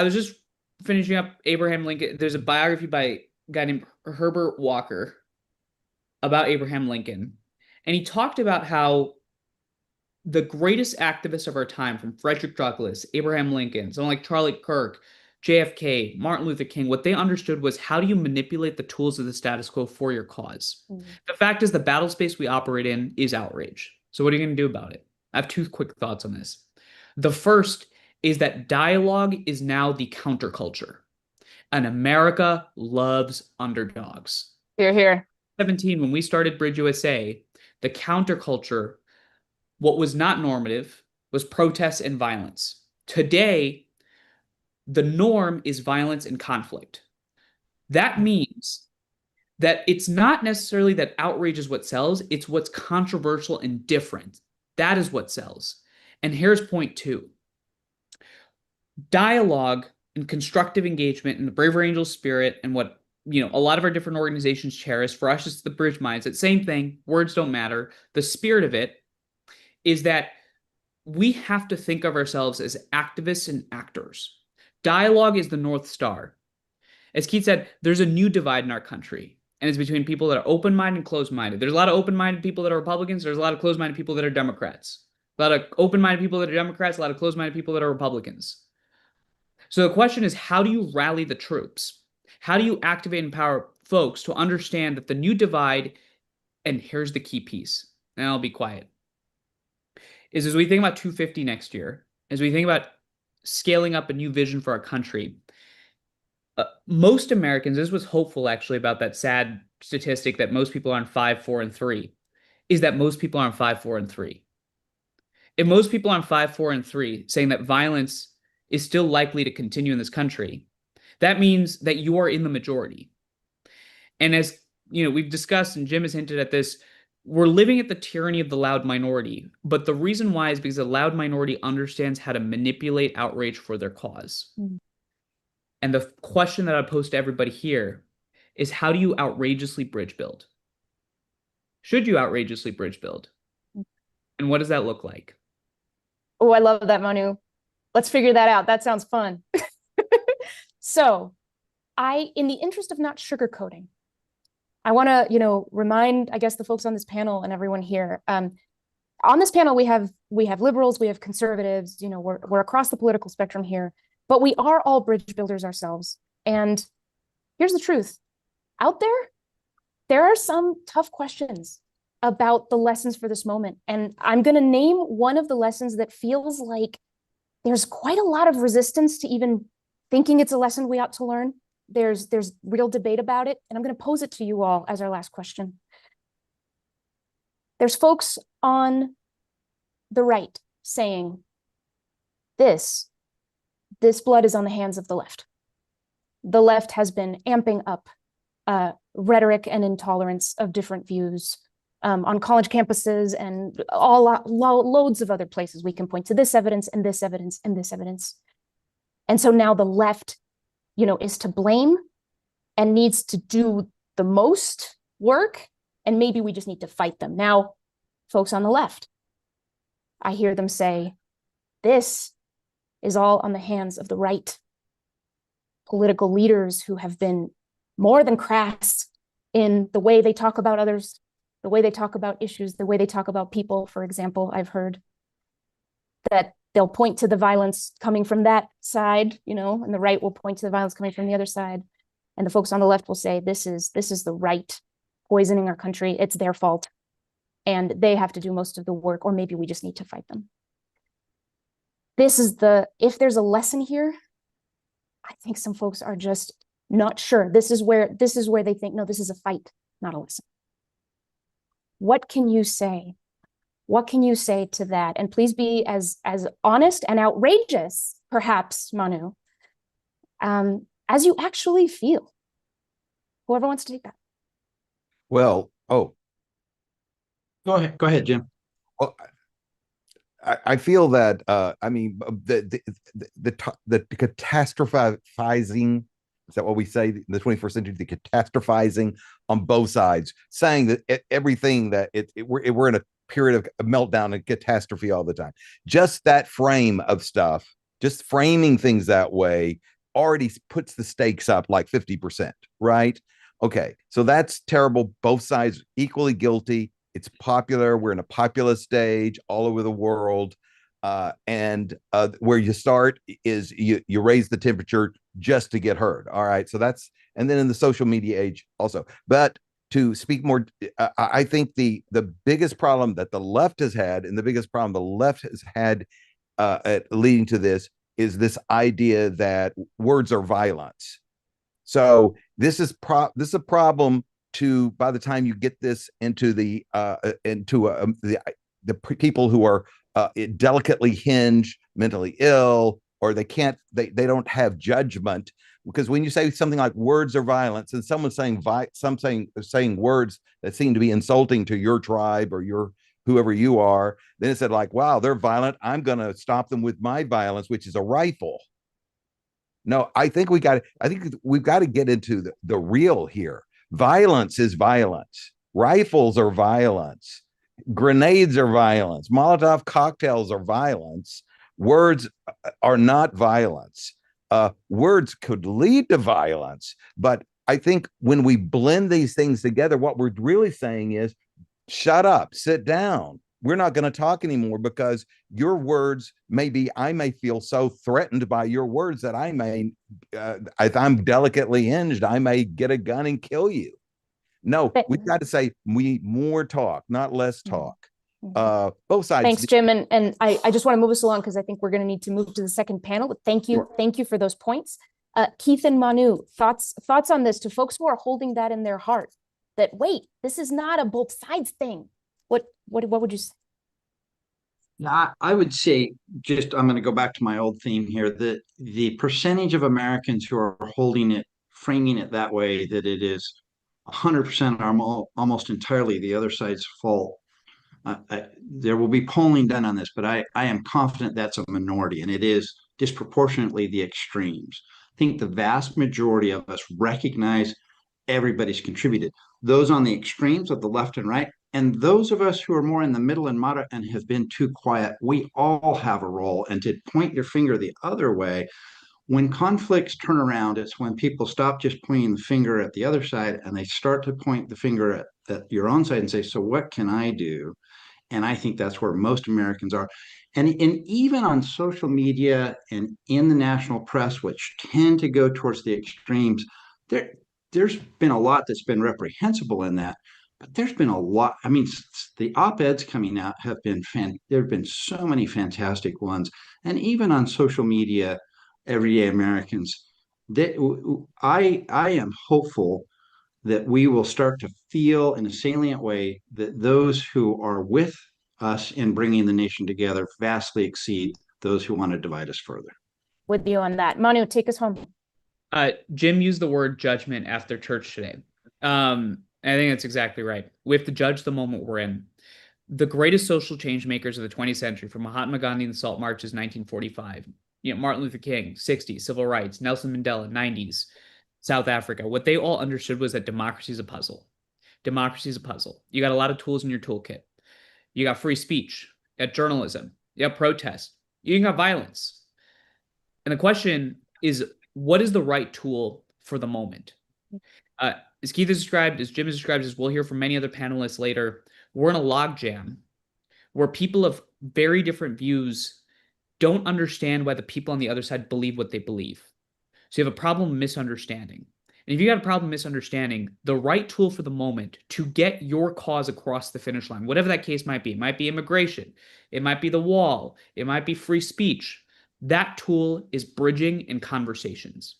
was just finishing up Abraham Lincoln. There's a biography by a guy named Herbert Walker about Abraham Lincoln. And he talked about how the greatest activists of our time, from Frederick Douglass, Abraham Lincoln, someone like Charlie Kirk, JFK, Martin Luther King, what they understood was, how do you manipulate the tools of the status quo for your cause? The fact is, the battle space we operate in is outrage. So what are you going to do about it? I have two quick thoughts on this. The first is that dialogue is now the counterculture, and America loves underdogs. Hear, hear. 17, when we started Bridge USA, the counterculture, what was not normative, was protests and violence. Today, the norm is violence and conflict. That means that it's not necessarily that outrage is what sells, it's what's controversial and different. That is what sells. And here's point 2. Dialogue and constructive engagement and the Braver Angels spirit, and what a lot of our different organizations cherish. For us, it's the bridge mindset. Same thing. Words don't matter. The spirit of it is that we have to think of ourselves as activists and actors. Dialogue is the North Star. As Keith said, there's a new divide in our country, and it's between people that are open-minded and closed-minded. There's a lot of open-minded people that are Republicans. There's a lot of closed-minded people that are Democrats. A lot of open-minded people that are Democrats. A lot of closed-minded people that are Republicans. So the question is, how do you rally the troops? How do you activate and empower folks to understand that the new divide, and here's the key piece, and I'll be quiet, is as we think about 250 next year, as we think about scaling up a new vision for our country, most Americans, this was hopeful actually about that sad statistic that most people are on 5, 4, and 3, is that most people are on 5, 4, and 3. If most people are on 5, 4, and 3, saying that violence is still likely to continue in this country, that means that you are in the majority. And as we've discussed, and Jim has hinted at this, we're living at the tyranny of the loud minority. But the reason why is because the loud minority understands how to manipulate outrage for their cause. And the question that I pose to everybody here is, how do you outrageously bridge build? Should you outrageously bridge build? And what does that look like? Oh, I love that, Manu. Let's figure that out. That sounds fun. So in the interest of not sugarcoating, I want to, remind, I guess, the folks on this panel and everyone here. On this panel, we have liberals, we have conservatives, we're across the political spectrum here, but we are all bridge builders ourselves. And here's the truth. Out there are some tough questions about the lessons for this moment. And I'm going to name one of the lessons that feels like there's quite a lot of resistance to even thinking it's a lesson we ought to learn. There's real debate about it, and I'm going to pose it to you all as our last question. There's folks on the right saying, this blood is on the hands of the left. The left has been amping up rhetoric and intolerance of different views on college campuses and loads of other places. We can point to this evidence and this evidence and this evidence. And so now the left, is to blame and needs to do the most work, and maybe we just need to fight them. Now, folks on the left, I hear them say, this is all on the hands of the right. Political leaders who have been more than crass in the way they talk about others, the way they talk about issues, the way they talk about people. For example, I've heard that they'll point to the violence coming from that side, and the right will point to the violence coming from the other side. And the folks on the left will say, this is the right poisoning our country. It's their fault. and they have to do most of the work, or maybe we just need to fight them. If there's a lesson here, I think some folks are just not sure. This is where they think, no, this is a fight, not a lesson. What can you say? What can you say to that? And please be as honest and outrageous, perhaps, Manu, as you actually feel. Whoever wants to take that. Well, Go ahead, Jim. well, I feel that I mean the catastrophizing, is that what we say in the 21st century? The catastrophizing on both sides, saying that everything that we're in a period of meltdown and catastrophe all the time. Just that frame of stuff, just framing things that way, already puts the stakes up like 50%, right? Okay, so that's terrible. Both sides equally guilty. It's popular. We're in a populist stage all over the world. And where you start is you raise the temperature just to get heard. All right. So that's, and then in the social media age also. But to speak more, I think the biggest problem that the left has had, and the biggest problem the left has had leading to this, is this idea that words are violence. So this is a problem to, by the time you get this into the people who are delicately hinged, mentally ill, or they don't have judgment. Because when you say something like words are violence, and someone's saying words that seem to be insulting to your tribe or your whoever you are, then it said like, wow, they're violent. I'm going to stop them with my violence, which is a rifle. No, I think we've got to get into the real here. Violence is violence. Rifles are violence. Grenades are violence. Molotov cocktails are violence. Words are not violence. Words could lead to violence, but I think when we blend these things together, what we're really saying is, shut up, sit down. We're not going to talk anymore because your words, I may feel so threatened by your words that I may, if I'm delicately hinged, I may get a gun and kill you. No, we've got to say we need more talk, not less talk. Both sides. Thanks, Jim. And I just want to move us along because I think we're going to need to move to the second panel. But thank you. Sure. Thank you for those points. Keith and Manu, thoughts on this to folks who are holding that in their heart, that, wait, this is not a both sides thing. What would you say? I would say, I'm going to go back to my old theme here, that the percentage of Americans who are framing it that way, that it is 100% or almost entirely the other side's fault. There will be polling done on this, but I am confident that's a minority, and it is disproportionately the extremes. I think the vast majority of us recognize everybody's contributed. Those on the extremes of the left and right, and those of us who are more in the middle and moderate and have been too quiet, we all have a role. And to point your finger the other way, when conflicts turn around, it's when people stop just pointing the finger at the other side and they start to point the finger at your own side and say, so what can I do? And I think that's where most Americans are. And even on social media and in the national press, which tend to go towards the extremes, there's been a lot that's been reprehensible in that. But there's been a lot. I mean, the op-eds coming out have been there have been so many fantastic ones. And even on social media, everyday Americans, I am hopeful that we will start to feel in a salient way that those who are with us in bringing the nation together vastly exceed those who want to divide us further. With you on that. Manu, take us home. Jim used the word judgment after church today. I think that's exactly right. We have to judge the moment we're in. The greatest social change makers of the 20th century, from Mahatma Gandhi and the Salt Marches, 1945, Martin Luther King, 60s, civil rights, Nelson Mandela, 90s, South Africa, what they all understood was that democracy is a puzzle. Democracy is a puzzle. You got a lot of tools in your toolkit. You got free speech, you got journalism, you got protest, you got violence. And the question is, what is the right tool for the moment? As Keith has described, as Jim has described, as we'll hear from many other panelists later, we're in a logjam where people of very different views don't understand why the people on the other side believe what they believe. So you have a problem of misunderstanding. And if you got a problem misunderstanding, the right tool for the moment to get your cause across the finish line, whatever that case might be, it might be immigration, it might be the wall, it might be free speech. That tool is bridging and conversations.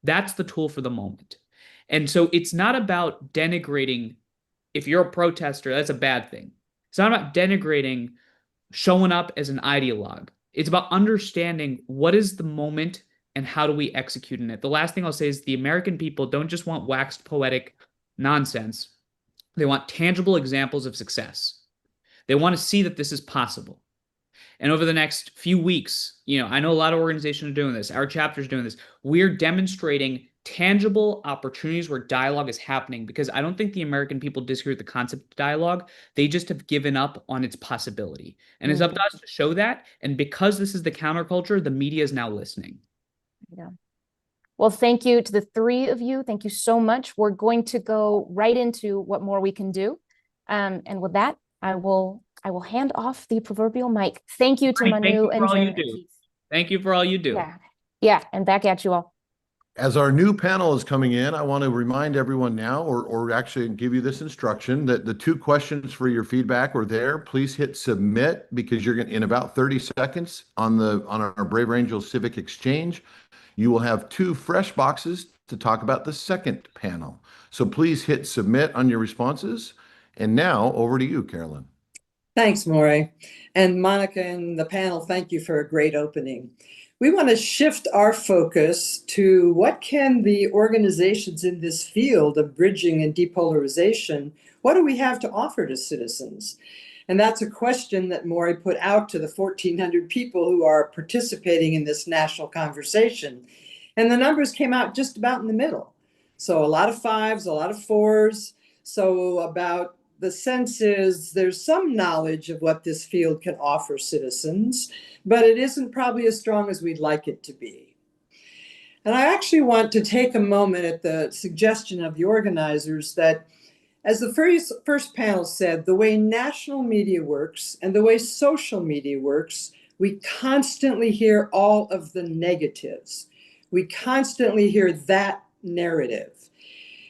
That's the tool for the moment. And so it's not about denigrating. If you're a protester, that's a bad thing. It's not about denigrating showing up as an ideologue. It's about understanding what is the moment and how do we execute in it. The last thing I'll say is the American people don't just want waxed poetic nonsense. They want tangible examples of success. They want to see that this is possible. And over the next few weeks, I know a lot of organizations are doing this. Our chapter is doing this. We're demonstrating tangible opportunities where dialogue is happening, because I don't think the American people disagree with the concept of dialogue. They just have given up on its possibility. And it's up to us to show that. And because this is the counterculture, the media is now listening. Yeah. Well, thank you to the three of you. Thank you so much. We're going to go right into what more we can do. And with that, I will hand off the proverbial mic. Thank you to Manu and Jen and Keith. Thank you for all you do. Yeah, and back at you all. As our new panel is coming in, I want to remind everyone now, or actually give you this instruction, that the 2 questions for your feedback are there. Please hit submit, because you're going to, in about 30 seconds on our Brave Angels Civic Exchange, you will have 2 fresh boxes to talk about the second panel. So please hit submit on your responses. And now over to you, Carolyn. Thanks, Maury. And Monica and the panel, thank you for a great opening. We want to shift our focus to what can the organizations in this field of bridging and depolarization, what do we have to offer to citizens? And that's a question that Maury put out to the 1,400 people who are participating in this national conversation. And the numbers came out just about in the middle. So a lot of 5s, a lot of 4s. So about the sense is there's some knowledge of what this field can offer citizens, but it isn't probably as strong as we'd like it to be. And I actually want to take a moment at the suggestion of the organizers that, as the first panel said, the way national media works and the way social media works, we constantly hear all of the negatives. We constantly hear that narrative.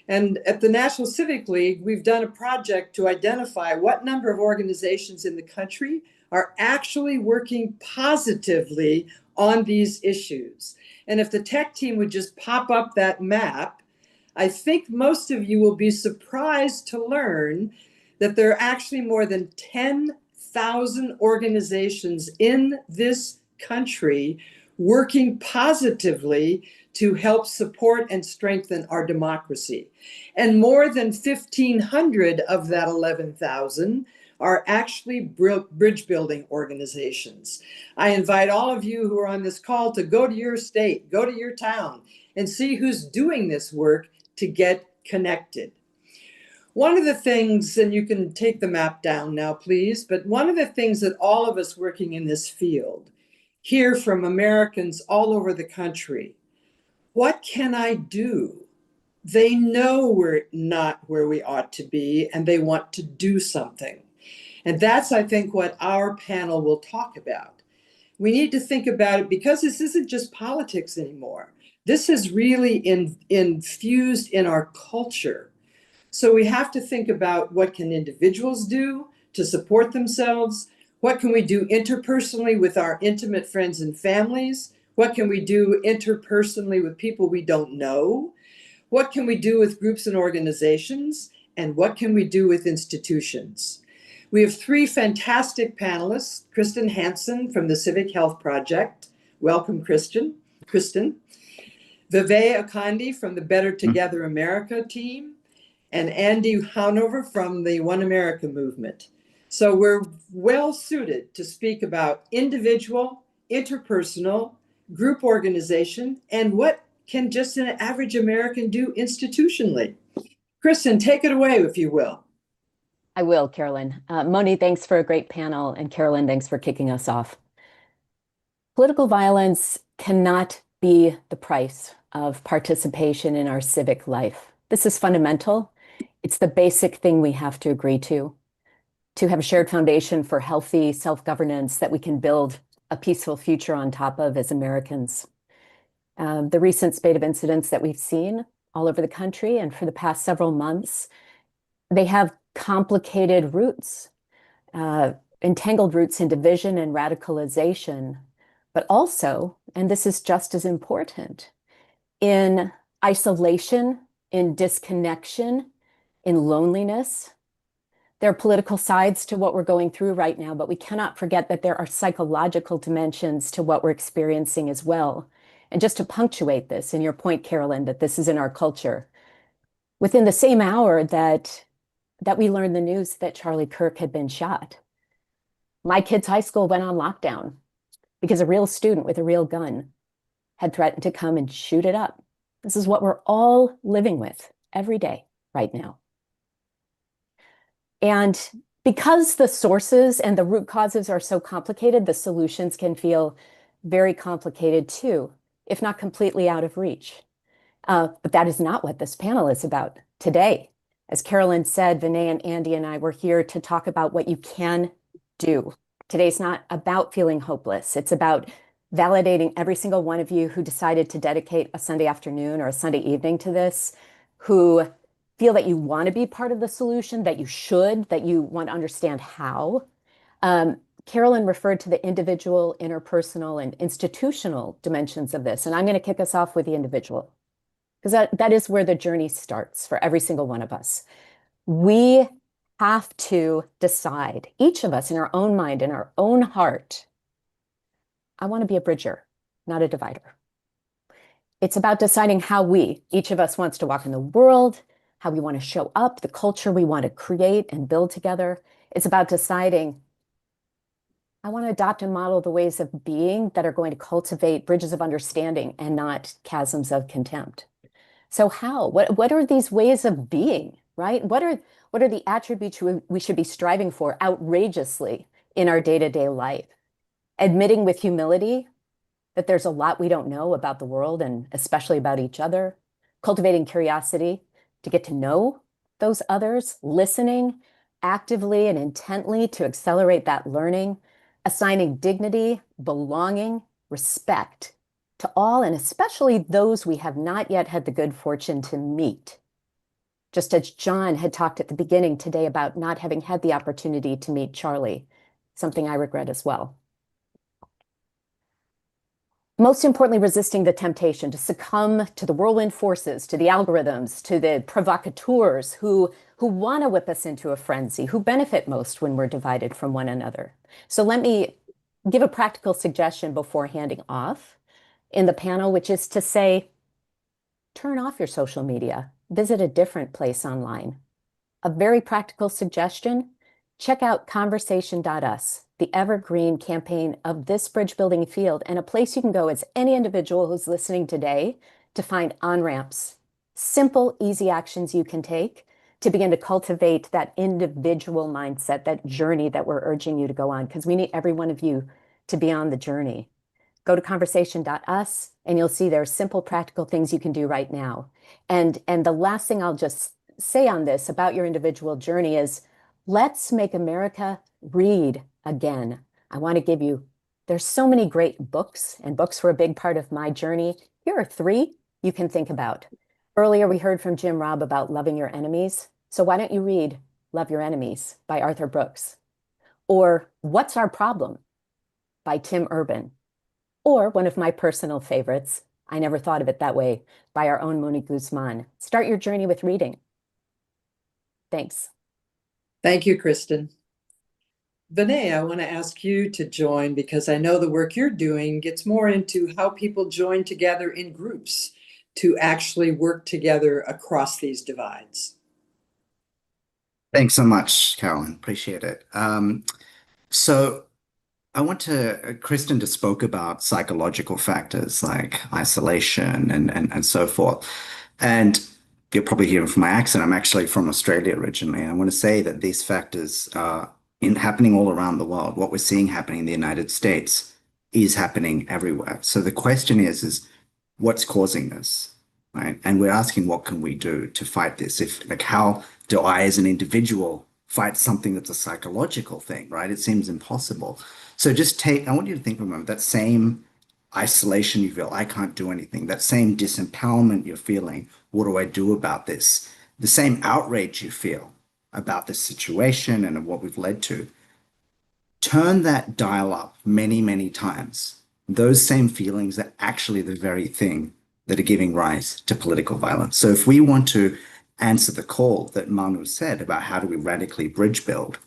And at the National Civic League, we've done a project to identify what number of organizations in the country are actually working positively on these issues. And if the tech team would just pop up that map, I think most of you will be surprised to learn that there are actually more than 10,000 organizations in this country working positively to help support and strengthen our democracy. And more than 1,500 of that 11,000 are actually bridge building organizations. I invite all of you who are on this call to go to your state, go to your town, and see who's doing this work to get connected. One of the things, and you can take the map down now, please, but one of the things that all of us working in this field hear from Americans all over the country: what can I do? They know we're not where we ought to be, and they want to do something. And that's, I think, what our panel will talk about. We need to think about it, because this isn't just politics anymore. This is really infused in our culture. So we have to think about what can individuals do to support themselves? What can we do interpersonally with our intimate friends and families? What can we do interpersonally with people we don't know? What can we do with groups and organizations? And what can we do with institutions? We have 3 fantastic panelists: Kristen Hansen from the Civic Health Project. Welcome, Kristen. Vivek Akandi from the Better Together America team, and Andy Hanover from the One America movement. So we're well suited to speak about individual, interpersonal, group organization, and what can just an average American do institutionally. Kristen, take it away, if you will. I will, Carolyn. Moni, thanks for a great panel, and Carolyn, thanks for kicking us off. Political violence cannot be the price of participation in our civic life. This is fundamental. It's the basic thing we have to agree to have a shared foundation for healthy self-governance that we can build a peaceful future on top of as Americans. The recent spate of incidents that we've seen all over the country, and for the past several months, they have complicated roots, entangled roots in division and radicalization, but also, and this is just as important, in isolation, in disconnection, in loneliness. There are political sides to what we're going through right now, but we cannot forget that there are psychological dimensions to what we're experiencing as well. And just to punctuate this, in your point, Carolyn, that this is in our culture, within the same hour that we learned the news that Charlie Kirk had been shot, my kids' high school went on lockdown because a real student with a real gun had threatened to come and shoot it up. This is what we're all living with every day right now. And because the sources and the root causes are so complicated, the solutions can feel very complicated too, if not completely out of reach. But that is not what this panel is about today. As Carolyn said, Vinay and Andy and I were here to talk about what you can do. Today's not about feeling hopeless. It's about validating every single one of you who decided to dedicate a Sunday afternoon or a Sunday evening to this, who feel that you want to be part of the solution, that you should, that you want to understand how. Carolyn referred to the individual, interpersonal, and institutional dimensions of this, and I'm going to kick us off with the individual, because that is where the journey starts for every single one of us. We have to decide, each of us in our own mind, in our own heart, I want to be a bridger, not a divider. It's about deciding how each of us wants to walk in the world, how we want to show up, the culture we want to create and build together. It's about deciding, I want to adopt and model the ways of being that are going to cultivate bridges of understanding and not chasms of contempt. So how? What are these ways of being, right? What are the attributes we should be striving for outrageously in our day-to-day life? Admitting with humility that there's a lot we don't know about the world and especially about each other. Cultivating curiosity to get to know those others, listening actively and intently to accelerate that learning, assigning dignity, belonging, respect to all, and especially those we have not yet had the good fortune to meet. Just as John had talked at the beginning today about not having had the opportunity to meet Charlie, something I regret as well. Most importantly, resisting the temptation to succumb to the whirlwind forces, to the algorithms, to the provocateurs who want to whip us into a frenzy, who benefit most when we're divided from one another. So let me give a practical suggestion before handing off in the panel, which is to say, turn off your social media, visit a different place online. A very practical suggestion, check out conversation.us, the evergreen campaign of this bridge building field, and a place you can go as any individual who's listening today to find on-ramps, simple, easy actions you can take to begin to cultivate that individual mindset, that journey that we're urging you to go on, because we need every one of you to be on the journey. Go to conversation.us and you'll see there's simple, practical things you can do right now. And the last thing I'll just say on this about your individual journey is, let's make America read again. I want to give you, there's so many great books, and books were a big part of my journey. Here are 3 you can think about. Earlier, we heard from Jim Robb about loving your enemies. So why don't you read Love Your Enemies by Arthur Brooks? Or What's Our Problem by Tim Urban? Or one of my personal favorites, I Never Thought of It That Way, by our own Moni Guzman. Start your journey with reading. Thanks. Thank you, Kristen. Vinay, I want to ask you to join because I know the work you're doing gets more into how people join together in groups to actually work together across these divides. Thanks so much, Carolyn. Appreciate it. So I want Kristen just spoke about psychological factors like isolation and so forth. And you're probably hearing from my accent, I'm actually from Australia originally. And I want to say that these factors are happening all around the world. What we're seeing happening in the United States is happening everywhere. So the question is what's causing this, right? And we're asking, what can we do to fight this? How do I as an individual fight something that's a psychological thing, right? It seems impossible. So I want you to think for a moment, that same isolation you feel, I can't do anything, that same disempowerment you're feeling, what do I do about this? The same outrage you feel about the situation and what we've led to, turn that dial up many, many times. Those same feelings are actually the very thing that are giving rise to political violence. So if we want to answer the call that Manu said about how do we radically bridge build,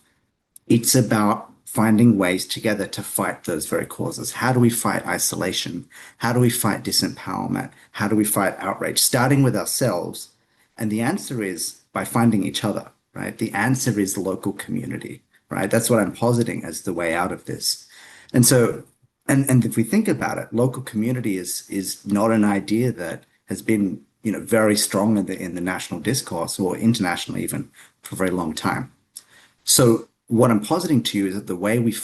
it's about finding ways together to fight those very causes. How do we fight isolation? How do we fight disempowerment? How do we fight outrage? Starting with ourselves. And the answer is by finding each other, right? The answer is local community, right? That's what I'm positing as the way out of this. And so, and if we think about it, local community is not an idea that has been, very strong in the national discourse or internationally even for a very long time. So what I'm positing to you is that the way we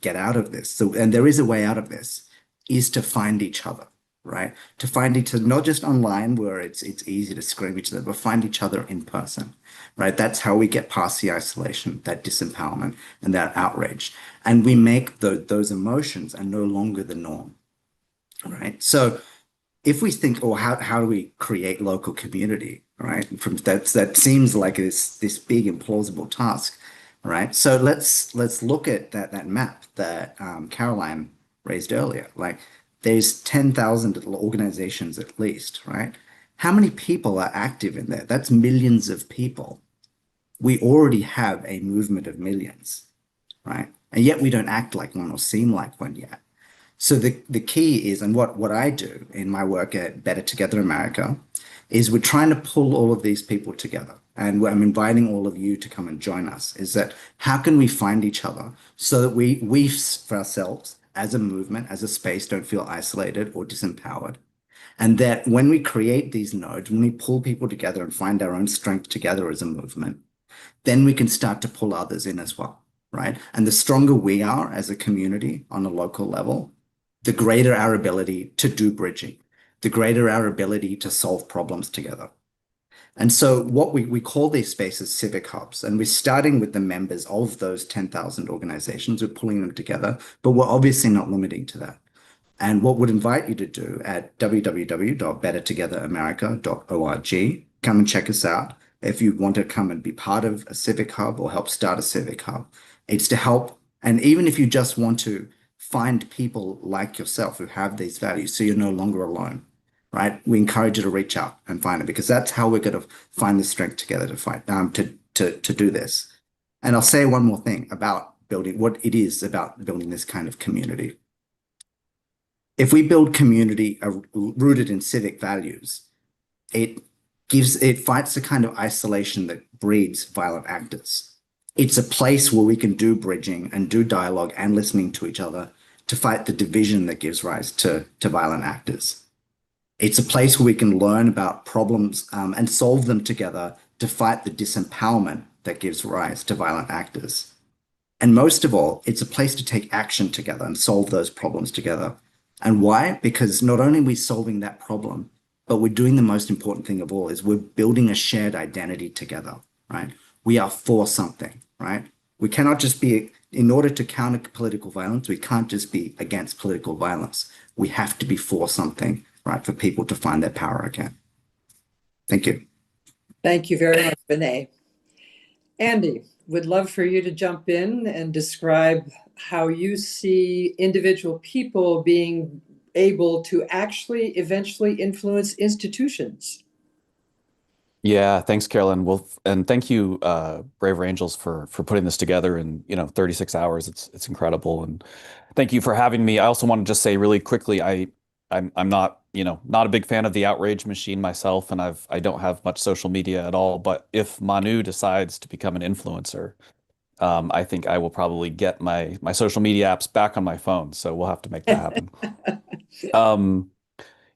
get out of this, and there is a way out of this, is to find each other, right? To find each other, not just online where it's easy to scream each other, but find each other in person, right? That's how we get past the isolation, that disempowerment, and that outrage. And we make those emotions are no longer the norm, right? So if we think, how do we create local community, right? From that seems like this big implausible task. Right. So let's look at that map that Caroline raised earlier. Like there's 10,000 little organizations at least, right? How many people are active in there? That's millions of people. We already have a movement of millions, right? And yet we don't act like one or seem like one yet. So the key is, and what I do in my work at Better Together America, is we're trying to pull all of these people together. And I'm inviting all of you to come and join us, is that how can we find each other so that we for ourselves, as a movement, as a space, don't feel isolated or disempowered. And that when we create these nodes, when we pull people together and find our own strength together as a movement, then we can start to pull others in as well, right? And the stronger we are as a community on a local level, the greater our ability to do bridging, the greater our ability to solve problems together. And so what we call these spaces civic hubs, and we're starting with the members of those 10,000 organizations, we're pulling them together, but we're obviously not limiting to that. And what would invite you to do at www.bettertogetheramerica.org, come and check us out. If you want to come and be part of a civic hub or help start a civic hub, it's to help. And even if you just want to find people like yourself who have these values, so you're no longer alone, right? We encourage you to reach out and find it, because that's how we're going to find the strength together to fight, to do this. And I'll say one more thing about building, what it is about building this kind of community. If we build community rooted in civic values, it fights the kind of isolation that breeds violent actors. It's a place where we can do bridging and do dialogue and listening to each other to fight the division that gives rise to violent actors. It's a place where we can learn about problems and solve them together to fight the disempowerment that gives rise to violent actors. And most of all, it's a place to take action together and solve those problems together. And why? Because not only are we solving that problem, but we're doing the most important thing of all, is we're building a shared identity together, right? We are for something, right? We cannot just be, in order to counter political violence, we can't just be against political violence. We have to be for something, right? For people to find their power again. Thank you. Thank you very much, Vinay. Andy, would love for you to jump in and describe how you see individual people being able to actually eventually influence institutions. Yeah, thanks, Carolyn. Well, and thank you, Braver Angels, for putting this together in 36 hours. It's incredible, and thank you for having me. I also want to just say really quickly, I'm not not a big fan of the outrage machine myself, and I don't have much social media at all. But if Manu decides to become an influencer, I think I will probably get my social media apps back on my phone. So we'll have to make that happen.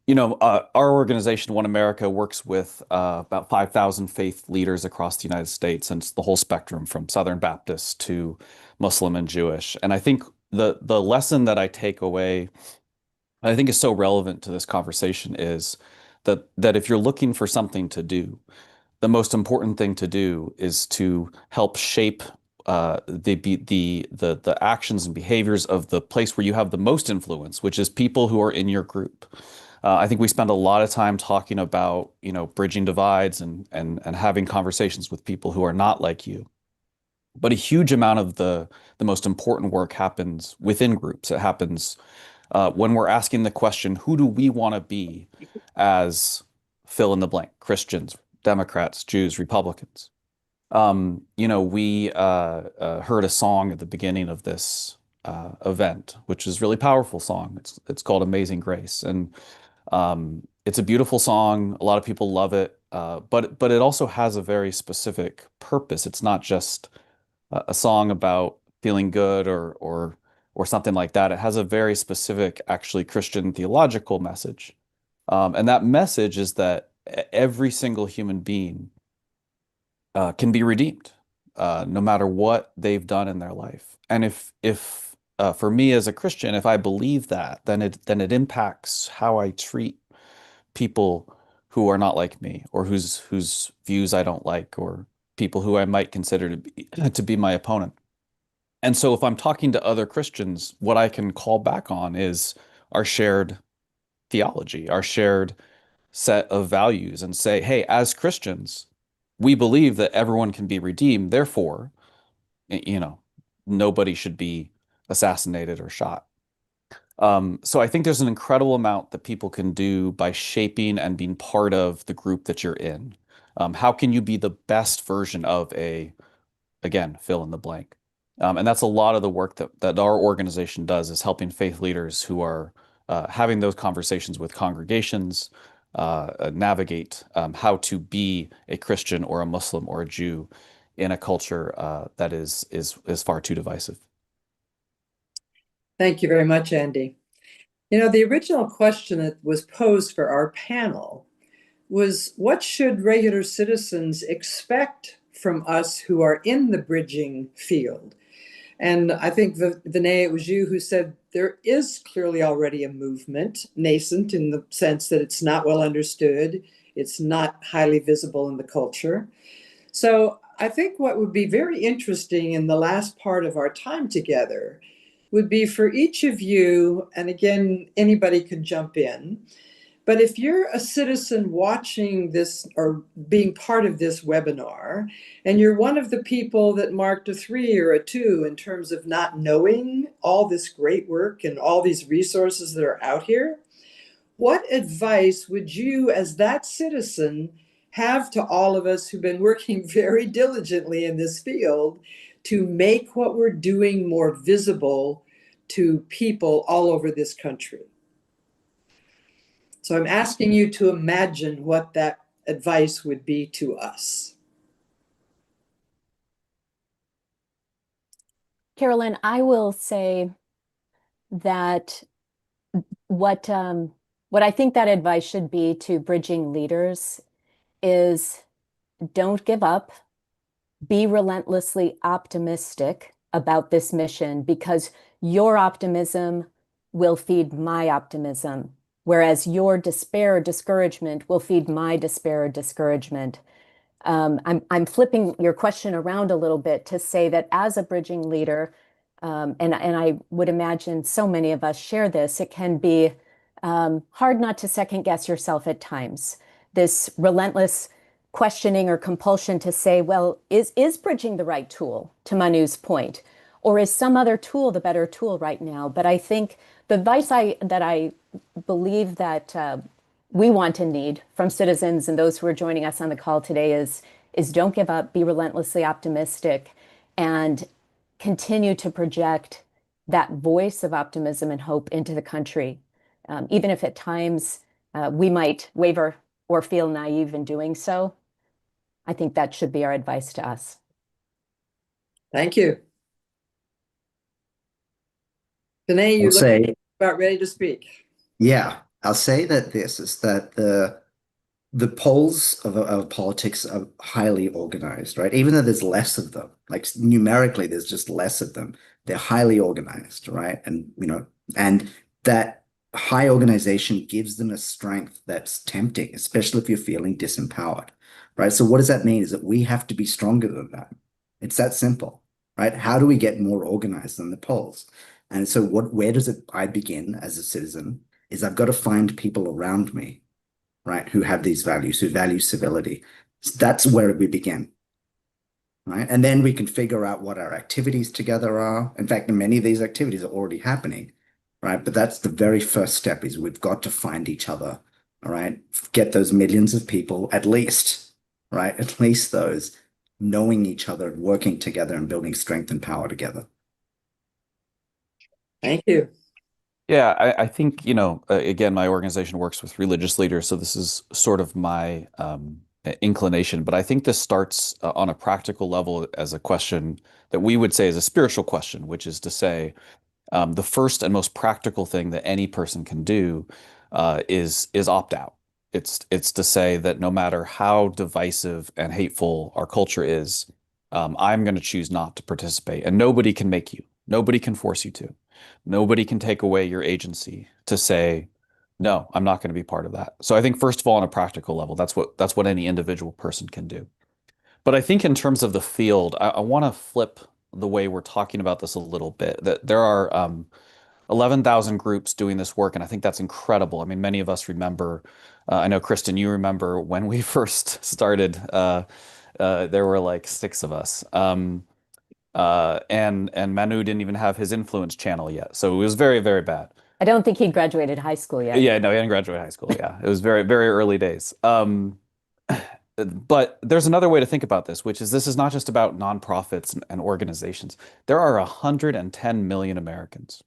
Our organization, One America, works with about 5,000 faith leaders across the United States, and it's the whole spectrum from Southern Baptist to Muslim and Jewish. And I think the lesson that I take away, I think is so relevant to this conversation, is that if you're looking for something to do, the most important thing to do is to help shape the actions and behaviors of the place where you have the most influence, which is people who are in your group. I think we spend a lot of time talking about, bridging divides and having conversations with people who are not like you. But a huge amount of the most important work happens within groups. It happens when we're asking the question, who do we want to be as fill in the blank, Christians, Democrats, Jews, Republicans? We heard a song at the beginning of this event, which is a really powerful song. It's called Amazing Grace. And it's a beautiful song. A lot of people love it. But it also has a very specific purpose. It's not just a song about feeling good or something like that. It has a very specific, actually Christian theological message. And that message is that every single human being can be redeemed, no matter what they've done in their life. And if for me as a Christian, if I believe that, then it impacts how I treat people who are not like me, or whose views I don't like, or people who I might consider to be my opponent. And so if I'm talking to other Christians, what I can call back on is our shared theology, our shared set of values, and say, hey, as Christians, we believe that everyone can be redeemed. Therefore, nobody should be assassinated or shot. So I think there's an incredible amount that people can do by shaping and being part of the group that you're in. How can you be the best version of again, fill in the blank? And that's a lot of the work that our organization does, is helping faith leaders who are having those conversations with congregations, navigate how to be a Christian or a Muslim or a Jew in a culture that is far too divisive. Thank you very much, Andy. The original question that was posed for our panel was, what should regular citizens expect from us who are in the bridging field? And I think, Vinay, it was you who said there is clearly already a movement, nascent in the sense that it's not well understood, it's not highly visible in the culture. So I think what would be very interesting in the last part of our time together would be for each of you, and again, anybody could jump in, but if you're a citizen watching this or being part of this webinar, and you're one of the people that marked a 3 or a 2 in terms of not knowing all this great work and all these resources that are out here, what advice would you, as that citizen, have to all of us who've been working very diligently in this field to make what we're doing more visible to people all over this country? So I'm asking you to imagine what that advice would be to us. Carolyn, I will say that what I think that advice should be to bridging leaders is, don't give up, be relentlessly optimistic about this mission, because your optimism will feed my optimism, whereas your despair or discouragement will feed my despair or discouragement. I'm flipping your question around a little bit to say that as a bridging leader, and I would imagine so many of us share this, it can be hard not to second guess yourself at times. This relentless questioning or compulsion to say, well, is bridging the right tool, to Manu's point, or is some other tool the better tool right now? But I think the advice that I believe that we want and need from citizens and those who are joining us on the call today is don't give up, be relentlessly optimistic, and continue to project that voice of optimism and hope into the country. Even if at times we might waver or feel naive in doing so, I think that should be our advice to us. Thank you. Vinay, you look about ready to speak. Yeah, I'll say that this is that the poles of politics are highly organized, right? Even though there's less of them, like numerically, there's just less of them. They're highly organized, right? And and that high organization gives them a strength that's tempting, especially if you're feeling disempowered, right? So what does that mean? Is that we have to be stronger than that. It's that simple. right? How do we get more organized than the polls? And so where does I begin as a citizen is I've got to find people around me, right, who have these values, who value civility. So that's where we begin, right? And then we can figure out what our activities together are. In fact, many of these activities are already happening, right? But that's the very first step is we've got to find each other, all right? Get those millions of people, at least, right? At least those knowing each other, working together and building strength and power together. Thank you. Yeah, I think, again, my organization works with religious leaders, so this is sort of my inclination, but I think this starts on a practical level as a question that we would say is a spiritual question, which is to say, the first and most practical thing that any person can do is opt out. It's to say that no matter how divisive and hateful our culture is, I'm going to choose not to participate, and nobody can make you. Nobody can force you to. Nobody can take away your agency to say, no, I'm not going to be part of that. So I think first of all, on a practical level, that's what any individual person can do. But I think in terms of the field, I want to flip the way we're talking about this a little bit. That there are 11,000 groups doing this work, and I think that's incredible. I mean, many of us remember. I know, Kristen, you remember when we first started. There were like 6 of us. And Manu didn't even have his influence channel yet, so it was very, very bad. I don't think he'd graduated high school yet. Yeah, no, he hadn't graduated high school. Yeah, it was very, very early days. But there's another way to think about this is not just about nonprofits and organizations. There are 110 million Americans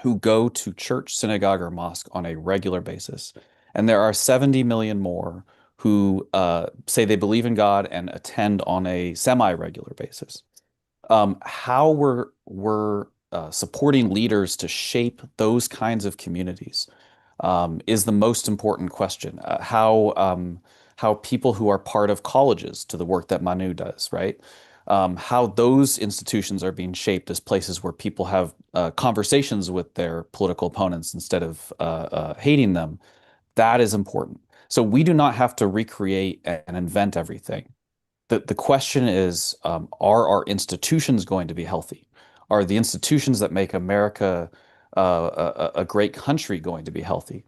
who go to church, synagogue, or mosque on a regular basis, and there are 70 million more who say they believe in God and attend on a semi-regular basis. How we're supporting leaders to shape those kinds of communities is the most important question. How people who are part of colleges, to the work that Manu does, right? How those institutions are being shaped as places where people have conversations with their political opponents instead of hating them. That is important. So we do not have to recreate and invent everything. The question is, are our institutions going to be healthy? Are the institutions that make America a great country going to be healthy?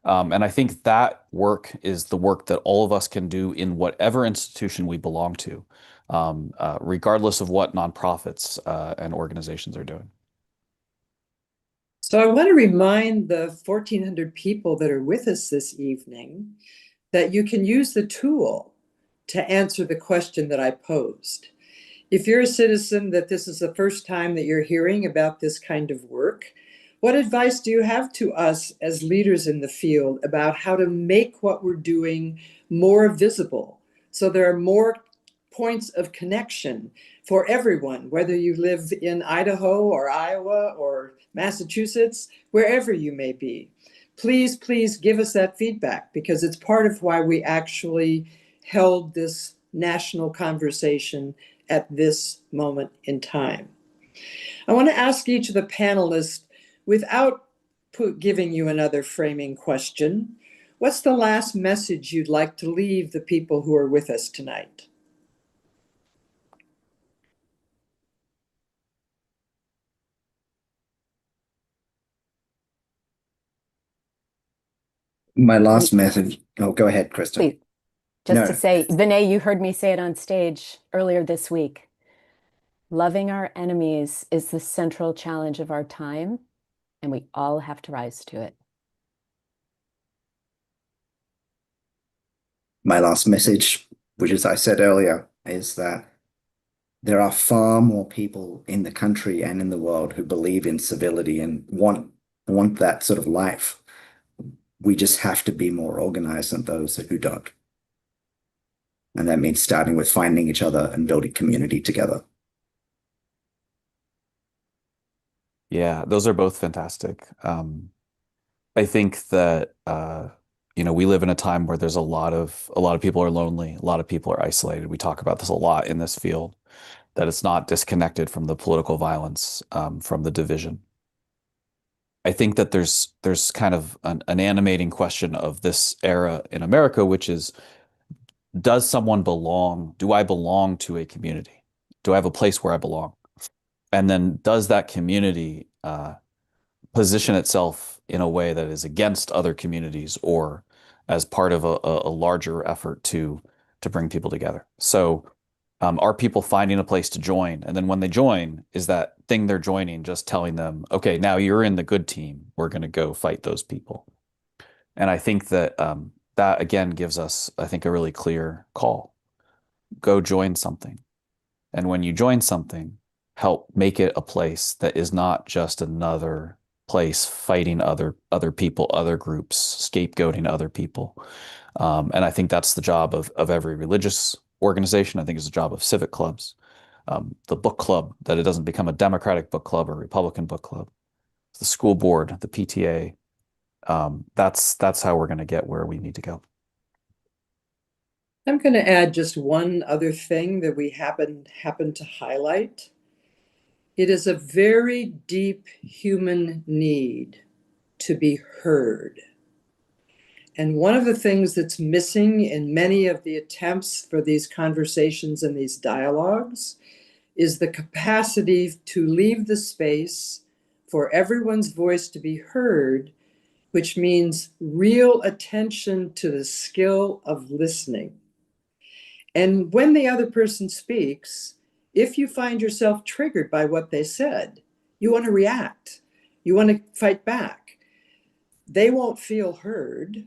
And I think that work is the work that all of us can do in whatever institution we belong to, regardless of what nonprofits and organizations are doing. So I want to remind the 1,400 people that are with us this evening that you can use the tool to answer the question that I posed. If you're a citizen that this is the first time that you're hearing about this kind of work, what advice do you have to us as leaders in the field about how to make what we're doing more visible so there are more points of connection for everyone, whether you live in Idaho or Iowa or Massachusetts, wherever you may be? Please, please give us that feedback, because it's part of why we actually held this national conversation at this moment in time. I want to ask each of the panelists, without giving you another framing question, what's the last message you'd like to leave the people who are with us tonight? My last message. Oh, go ahead, Kristen. Please. Just No. to say, Vinay, you heard me say it on stage earlier this week. Loving our enemies is the central challenge of our time, and we all have to rise to it. My last message, which, as I said earlier, is that there are far more people in the country and in the world who believe in civility and want that sort of life. We just have to be more organized than those who don't. And that means starting with finding each other and building community together. Yeah, those are both fantastic. I think that we live in a time where there's a lot of people are lonely, a lot of people are isolated. We talk about this a lot in this field, that it's not disconnected from the political violence, from the division. I think that there's kind of an animating question of this era in America, which is, does someone belong? Do I belong to a community? Do I have a place where I belong? And then does that community position itself in a way that is against other communities or as part of a larger effort to bring people together? So are people finding a place to join? And then when they join, is that thing they're joining just telling them, okay, now you're in the good team. We're going to go fight those people. And I think that that again gives us, I think, a really clear call. Go join something. And when you join something, help make it a place that is not just another place fighting other people, other groups, scapegoating other people. And I think that's the job of every religious organization. I think it's the job of civic clubs, the book club, that it doesn't become a Democratic book club or Republican book club, the school board, the PTA. That's how we're going to get where we need to go. I'm going to add just one other thing that we happen to highlight. It is a very deep human need to be heard. And one of the things that's missing in many of the attempts for these conversations and these dialogues is the capacity to leave the space for everyone's voice to be heard, which means real attention to the skill of listening. And when the other person speaks, if you find yourself triggered by what they said, you want to react, you want to fight back. They won't feel heard,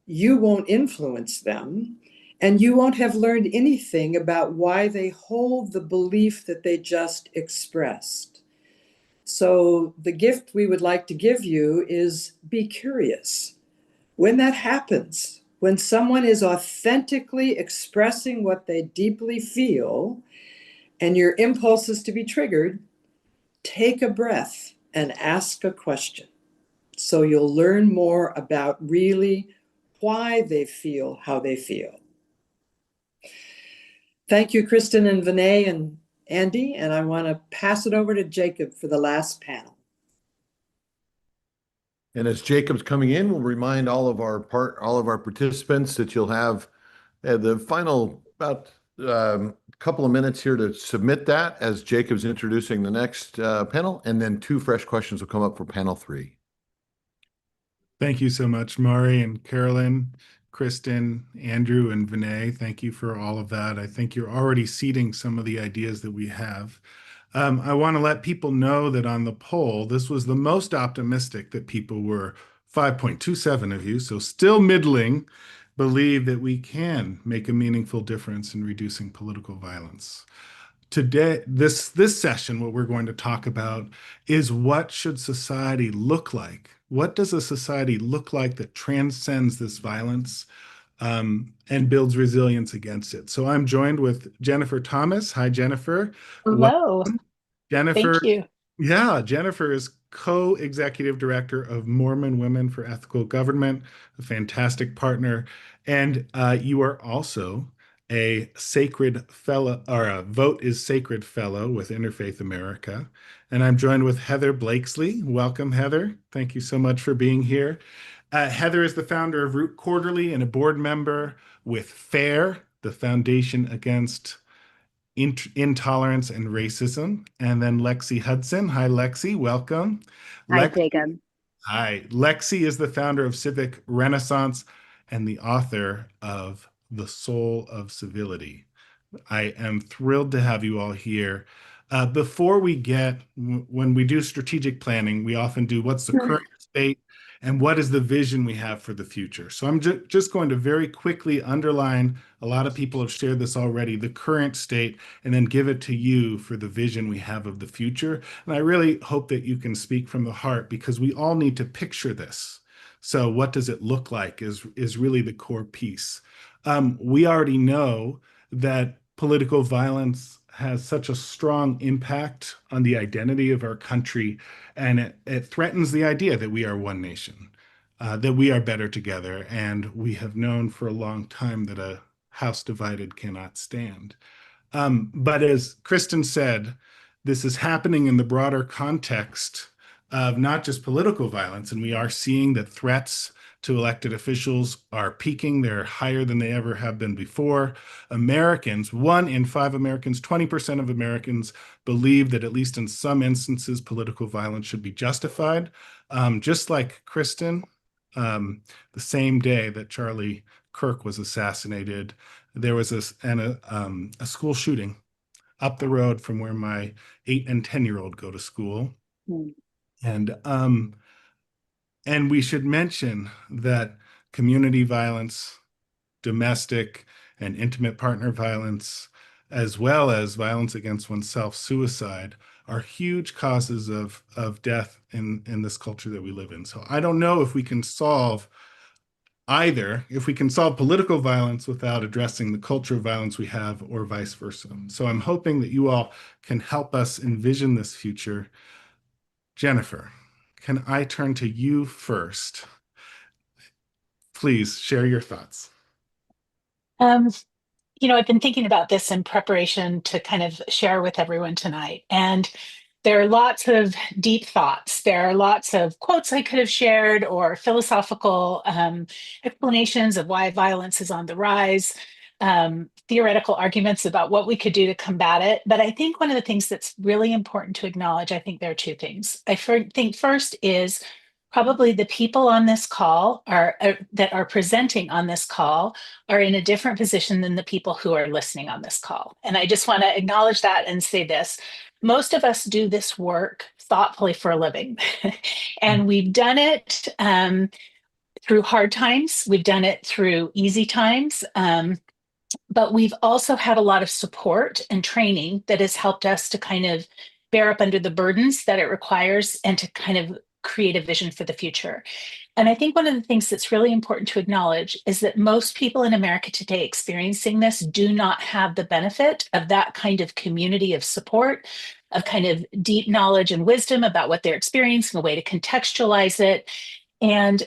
you won't influence them, and you won't have learned anything about why they hold the belief that they just expressed. So the gift we would like to give you is be curious. When that happens, when someone is authentically expressing what they deeply feel, and your impulse is to be triggered, take a breath and ask a question. So you'll learn more about really why they feel how they feel. Thank you, Kristen and Vinay and Andy, and I want to pass it over to Jacob for the last panel. And as Jacob's coming in, we'll remind all of our participants that you'll have the final about couple of minutes here to submit that as Jacob's introducing the next panel, and then 2 fresh questions will come up for panel 3. Thank you so much, Maury and Carolyn, Kristen, Andrew, and Vinay. Thank you for all of that. I think you're already seeding some of the ideas that we have. I want to let people know that on the poll, this was the most optimistic that people were. 5.27 of you, so still middling, believe that we can make a meaningful difference in reducing political violence. Today, this session, what we're going to talk about is what should society look like? What does a society look like that transcends this violence and builds resilience against it? So I'm joined with Jennifer Thomas. Hi, Jennifer. Hello. Welcome. Jennifer. Thank you. Yeah, Jennifer is co-executive director of Mormon Women for Ethical Government, a fantastic partner. And you are also a sacred fellow, or a Vote is Sacred fellow with Interfaith America. And I'm joined with Heather Blakesley. Welcome, Heather. Thank you so much for being here. Heather is the founder of Root Quarterly and a board member with FAIR, the Foundation Against Intolerance and Racism. And then Lexi Hudson. Hi, Lexi. Welcome. Hi, Jacob. Hi. Lexi is the founder of Civic Renaissance and the author of The Soul of Civility. I am thrilled to have you all here. Before we when we do strategic planning, we often do what's the current state and what is the vision we have for the future. So I'm just going to very quickly underline, a lot of people have shared this already, the current state, and then give it to you for the vision we have of the future. And I really hope that you can speak from the heart, because we all need to picture this. So what does it look like is really the core piece. We already know that political violence has such a strong impact on the identity of our country, and it threatens the idea that we are one nation, that we are better together, and we have known for a long time that a house divided cannot stand. But as Kristen said, this is happening in the broader context of not just political violence, and we are seeing that threats to elected officials are peaking. They're higher than they ever have been before. Americans, 1 in 5 Americans, 20% of Americans believe that at least in some instances, political violence should be justified. Just like Kristen, the same day that Charlie Kirk was assassinated, there was a school shooting up the road from where my 8 and 10-year-old go to school. And we should mention that community violence, domestic and intimate partner violence, as well as violence against oneself, suicide, are huge causes of death in this culture that we live in. So I don't know if we can solve either, if we can solve political violence without addressing the culture of violence we have, or vice versa. So I'm hoping that you all can help us envision this future. Jennifer, can I turn to you first? Please share your thoughts. I've been thinking about this in preparation to kind of share with everyone tonight. And there are lots of deep thoughts. There are lots of quotes I could have shared, or philosophical explanations of why violence is on the rise, theoretical arguments about what we could do to combat it. But I think one of the things that's really important to acknowledge, I think there are 2 things. I think first is probably the people on this call that are presenting on this call are in a different position than the people who are listening on this call. And I just want to acknowledge that and say this. Most of us do this work thoughtfully for a living. And we've done it through hard times. We've done it through easy times. But we've also had a lot of support and training that has helped us to kind of bear up under the burdens that it requires and to kind of create a vision for the future. And I think one of the things that's really important to acknowledge is that most people in America today experiencing this do not have the benefit of that kind of community of support, of kind of deep knowledge and wisdom about what they're experiencing, a way to contextualize it. And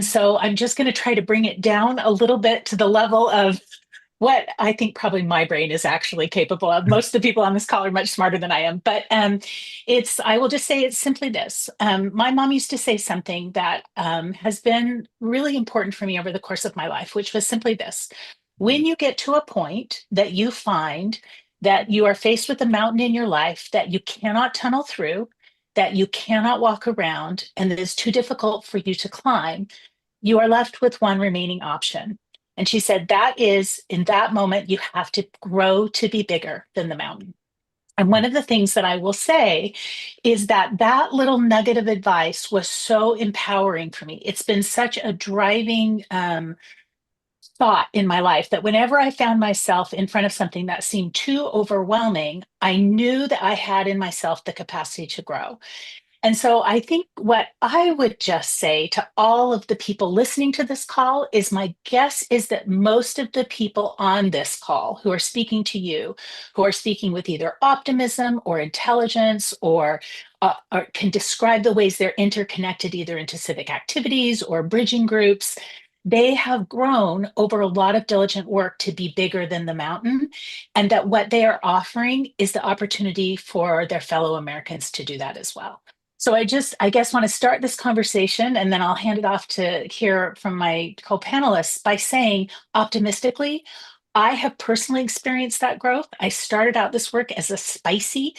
so I'm just going to try to bring it down a little bit to the level of what I think probably my brain is actually capable of. Most of the people on this call are much smarter than I am, but I will just say it's simply this. My mom used to say something that has been really important for me over the course of my life, which was simply this. When you get to a point that you find that you are faced with a mountain in your life that you cannot tunnel through, that you cannot walk around, and that is too difficult for you to climb, you are left with one remaining option. And she said, that is, in that moment, you have to grow to be bigger than the mountain. And one of the things that I will say is that that little nugget of advice was so empowering for me. It's been such a driving thought in my life that whenever I found myself in front of something that seemed too overwhelming, I knew that I had in myself the capacity to grow. And so I think what I would just say to all of the people listening to this call is my guess is that most of the people on this call who are speaking to you, who are speaking with either optimism or intelligence or can describe the ways they're interconnected either into civic activities or bridging groups, they have grown over a lot of diligent work to be bigger than the mountain, and that what they are offering is the opportunity for their fellow Americans to do that as well. So I guess want to start this conversation, and then I'll hand it off to hear from my co-panelists by saying optimistically, I have personally experienced that growth. I started out this work as a spicy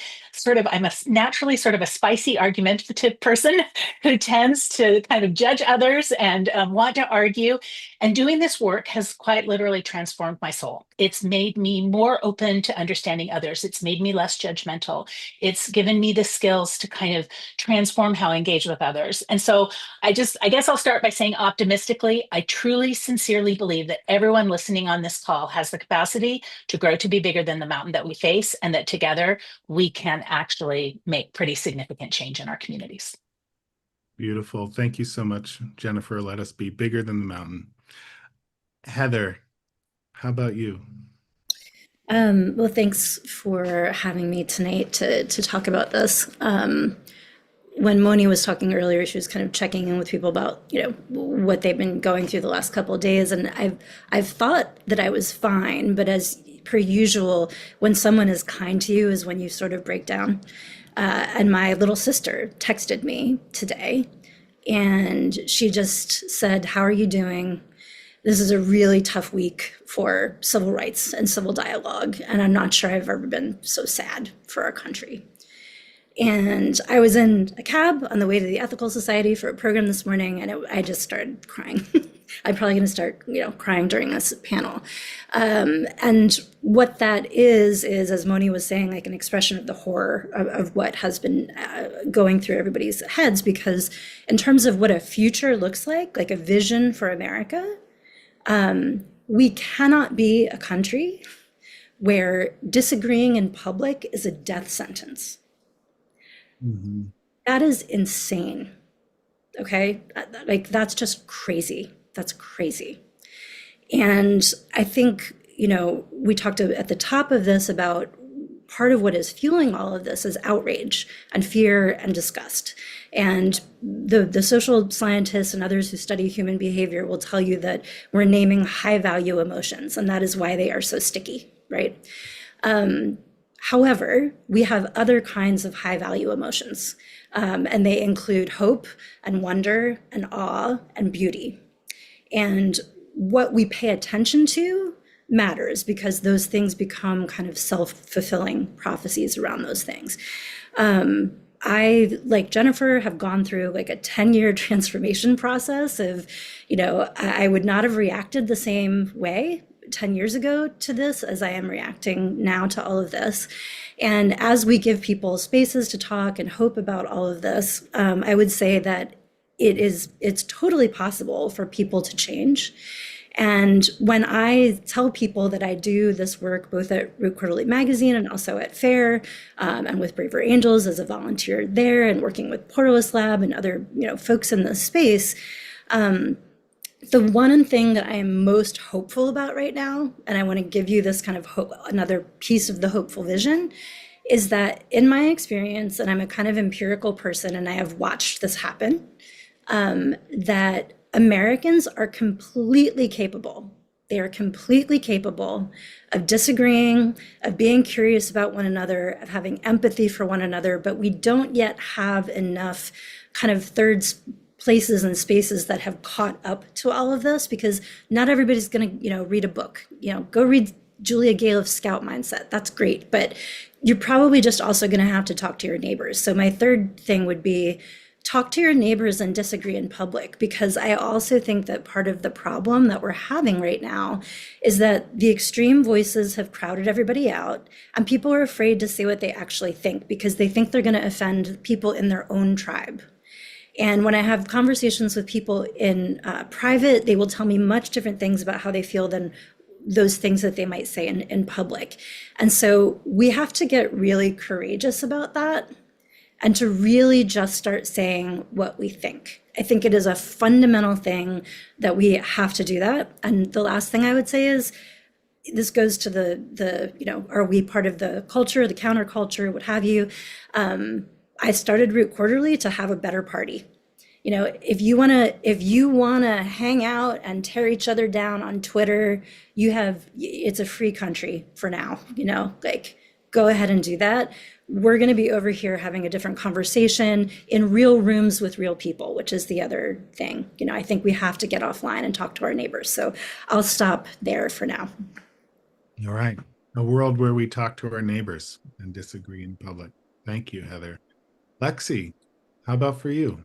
I'm a naturally sort of a spicy argumentative person who tends to kind of judge others and want to argue. And doing this work has quite literally transformed my soul. It's made me more open to understanding others. It's made me less judgmental. It's given me the skills to kind of transform how I engage with others. And so I guess I'll start by saying optimistically, I truly, sincerely believe that everyone listening on this call has the capacity to grow to be bigger than the mountain that we face, and that together we can actually make pretty significant change in our communities. Beautiful. Thank you so much, Jennifer. Let us be bigger than the mountain. Heather, how about you? Well, thanks for having me tonight to talk about this. When Moni was talking earlier, she was kind of checking in with people about, what they've been going through the last couple of days. And I've thought that I was fine, but as per usual, when someone is kind to you is when you sort of break down. And my little sister texted me today And she just said, "How are you doing? This is a really tough week for civil rights and civil dialogue. And I'm not sure I've ever been so sad for our country." And I was in a cab on the way to the Ethical Society for a program this morning, and I just started crying. I'm probably going to start, crying during this panel. And what that is, as Moni was saying, like an expression of the horror of what has been going through everybody's heads. Because in terms of what a future looks like a vision for America, we cannot be a country where disagreeing in public is a death sentence. Mm-hmm. That is insane. Okay. Like, that's just crazy. That's crazy. And I think, we talked at the top of this about part of what is fueling all of this is outrage and fear and disgust. And the social scientists and others who study human behavior will tell you that we're naming high value emotions, and that is why they are so sticky, right? However, we have other kinds of high value emotions, and they include hope and wonder and awe and beauty. And what we pay attention to matters, because those things become kind of self-fulfilling prophecies around those things. I, like Jennifer, have gone through like a 10-year transformation process of, I would not have reacted the same way 10 years ago to this as I am reacting now to all of this. And as we give people spaces to talk and hope about all of this, I would say that it's totally possible for people to change. And when I tell people that I do this work both at Root Quarterly Magazine and also at FAIR, and with Braver Angels as a volunteer there, and working with Pluralists Lab and other folks in this space, the one thing that I am most hopeful about right now, and I want to give you this kind of hope, another piece of the hopeful vision, is that in my experience, and I'm a kind of empirical person and I have watched this happen, that Americans are completely capable. They are completely capable of disagreeing, of being curious about one another, of having empathy for one another, but we don't yet have enough kind of third places and spaces that have caught up to all of this, because not everybody's going to, read a book. Go read Julia Galef's Scout Mindset. That's great, but you're probably just also going to have to talk to your neighbors. So my third thing would be talk to your neighbors and disagree in public, because I also think that part of the problem that we're having right now is that the extreme voices have crowded everybody out, and people are afraid to say what they actually think because they think they're going to offend people in their own tribe. And when I have conversations with people in private, they will tell me much different things about how they feel than those things that they might say in public. And so we have to get really courageous about that and to really just start saying what we think. I think it is a fundamental thing that we have to do that. And the last thing I would say is, this goes to the are we part of the culture, the counterculture, what have you? I started Root Quarterly to have a better party. If you wanna hang out and tear each other down on Twitter, it's a free country for now. Go ahead and do that. We're going to be over here having a different conversation in real rooms with real people, which is the other thing. I think we have to get offline and talk to our neighbors. So I'll stop there for now. All right. A world where we talk to our neighbors and disagree in public. Thank you, Heather. Lexi, how about for you?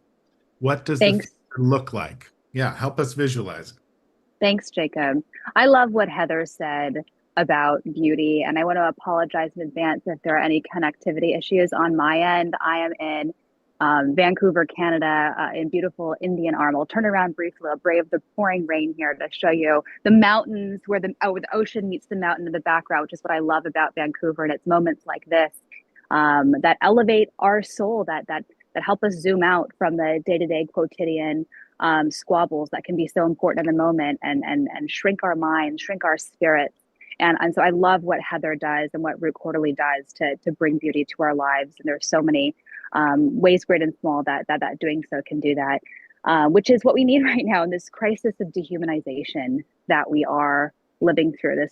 What does the future look like? Yeah, help us visualize it. Thanks, Jacob. I love what Heather said about beauty, and I want to apologize in advance if there are any connectivity issues on my end. I am in Vancouver, Canada, in beautiful Indian Arm. I'll turn around briefly. I'll brave the pouring rain here to show you the mountains where the ocean meets the mountain in the background, which is what I love about Vancouver. And it's moments like this that elevate our soul, that help us zoom out from the day-to-day quotidian squabbles that can be so important in the moment, and shrink our minds, shrink our spirits. And so I love what Heather does and what Root Quarterly does to bring beauty to our lives. And there's so many ways, great and small, that doing so can do that, which is what we need right now in this crisis of dehumanization that we are living through.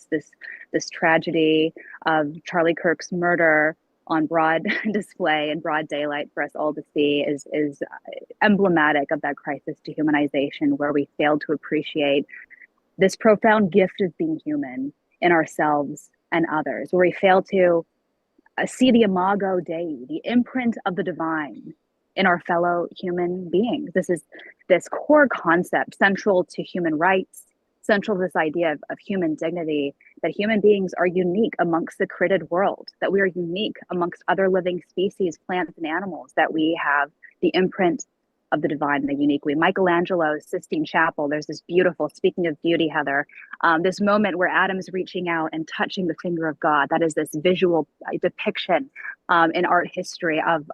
This tragedy of Charlie Kirk's murder on broad display and broad daylight for us all to see is emblematic of that crisis dehumanization, where we fail to appreciate this profound gift of being human in ourselves and others, where we fail to see the imago Dei, the imprint of the divine in our fellow human beings. This is this core concept central to human rights, central to this idea of human dignity, that human beings are unique amongst the created world, that we are unique amongst other living species, plants and animals, that we have the imprint of the divine, the unique we. Michelangelo's Sistine Chapel, there's this beautiful, speaking of beauty, Heather, this moment where Adam's reaching out and touching the finger of God. That is this visual depiction in art history of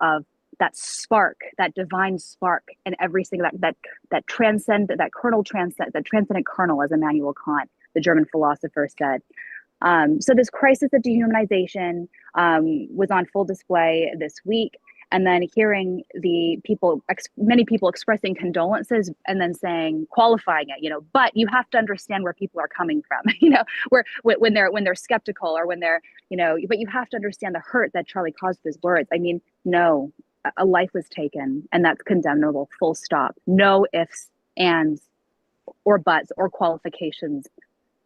that spark, that divine spark, and every single that transcendent kernel, as Immanuel Kant, the German philosopher, said. So this crisis of dehumanization was on full display this week. And then hearing many people expressing condolences and then saying, qualifying it, but you have to understand where people are coming from, when they're skeptical, or when they're, but you have to understand the hurt that Charlie caused with his words. I mean, no, a life was taken, and that's condemnable, full stop. No ifs, ands, or buts, or qualifications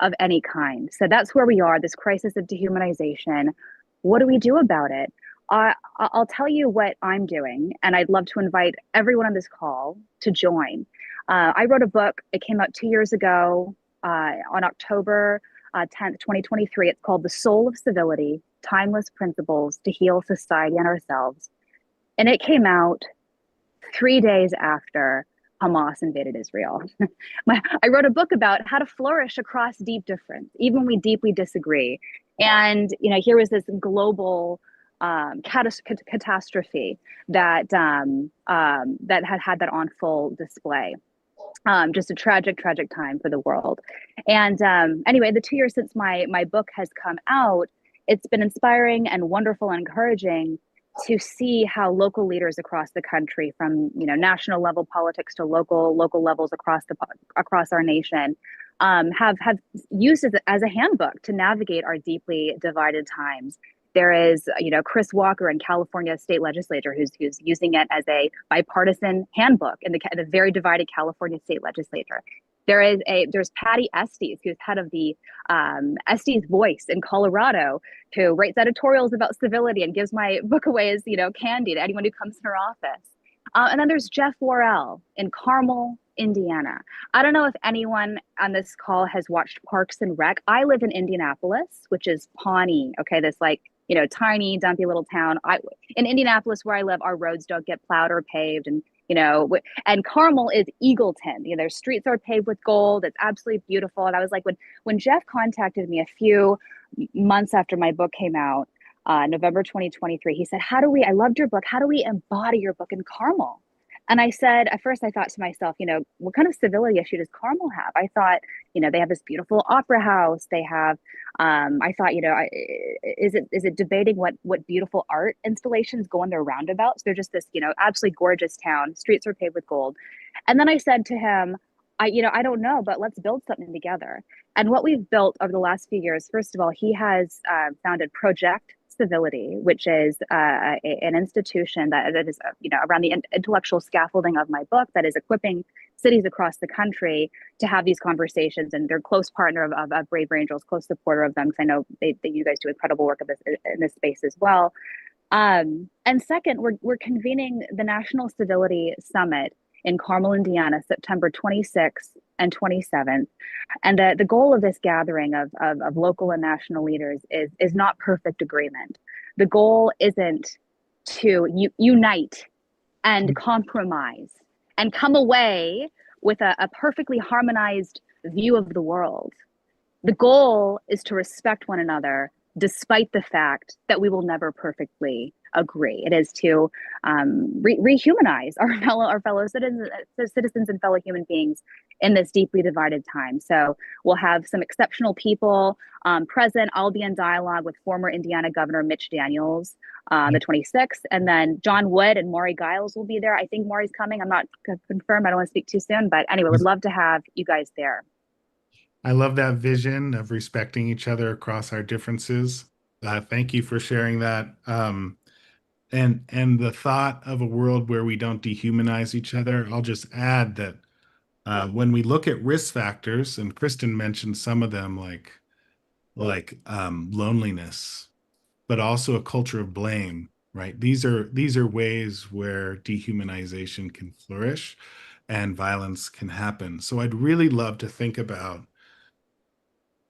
of any kind. So that's where we are, this crisis of dehumanization. What do we do about it? I'll tell you what I'm doing, and I'd love to invite everyone on this call to join. I wrote a book. It came out 2 years ago on October 10th, 2023. It's called The Soul of Civility, Timeless Principles to Heal Society and Ourselves. And it came out 3 days after Hamas invaded Israel. I wrote a book about how to flourish across deep difference, even when we deeply disagree. And here was this global catastrophe that had that on full display. Just a tragic time for the world. And anyway, the 2 years since my book has come out, it's been inspiring and wonderful and encouraging to see how local leaders across the country, from national level politics to local levels across our nation, have used it as a handbook to navigate our deeply divided times. There is, Chris Walker in California State Legislature who's using it as a bipartisan handbook in the very divided California State Legislature. There's Patty Estes, who's head of the Estes Voice in Colorado, who writes editorials about civility and gives my book away as candy to anyone who comes in her office. And then there's Jeff Worrell in Carmel, Indiana. I don't know if anyone on this call has watched Parks and Rec. I live in Indianapolis, which is Pawnee. Okay, this tiny, dumpy little town. In Indianapolis, where I live, our roads don't get plowed or paved, and and Carmel is Eagleton. Their streets are paved with gold. It's absolutely beautiful. And I was like, when Jeff contacted me a few months after my book came out, November 2023, he said, I loved your book. How do we embody your book in Carmel? And I said, at first I thought to myself, what kind of civility issue does Carmel have? I thought, they have this beautiful opera house. They have, I thought, is it debating what beautiful art installations go on their roundabouts? They're just this, absolutely gorgeous town. Streets are paved with gold. And then I said to him, I don't know, but let's build something together. And what we've built over the last few years, first of all, he has founded Project Civility, which is an institution that is around the intellectual scaffolding of my book, that is equipping cities across the country to have these conversations. And they're a close partner of Brave Angels, close supporter of them, because I know that you guys do incredible work in this space as well. And second, we're convening the National Civility Summit in Carmel, Indiana, September 26th and 27th. And the goal of this gathering of local and national leaders is not perfect agreement. The goal isn't to unite and compromise and come away with a perfectly harmonized view of the world. The goal is to respect one another, despite the fact that we will never perfectly agree. It is to rehumanize our fellow citizens and fellow human beings in this deeply divided time. So we'll have some exceptional people present. I'll be in dialogue with former Indiana Governor Mitch Daniels the 26th, and then John Wood and Maury Giles will be there. I think Maury's coming. I'm not confirmed. I don't want to speak too soon, but anyway, would love to have you guys there. I love that vision of respecting each other across our differences. Thank you for sharing that. and the thought of a world where we don't dehumanize each other. I'll just add that when we look at risk factors, and Kristen mentioned some of them, like loneliness, but also a culture of blame, right? These are ways where dehumanization can flourish and violence can happen. So I'd really love to think about,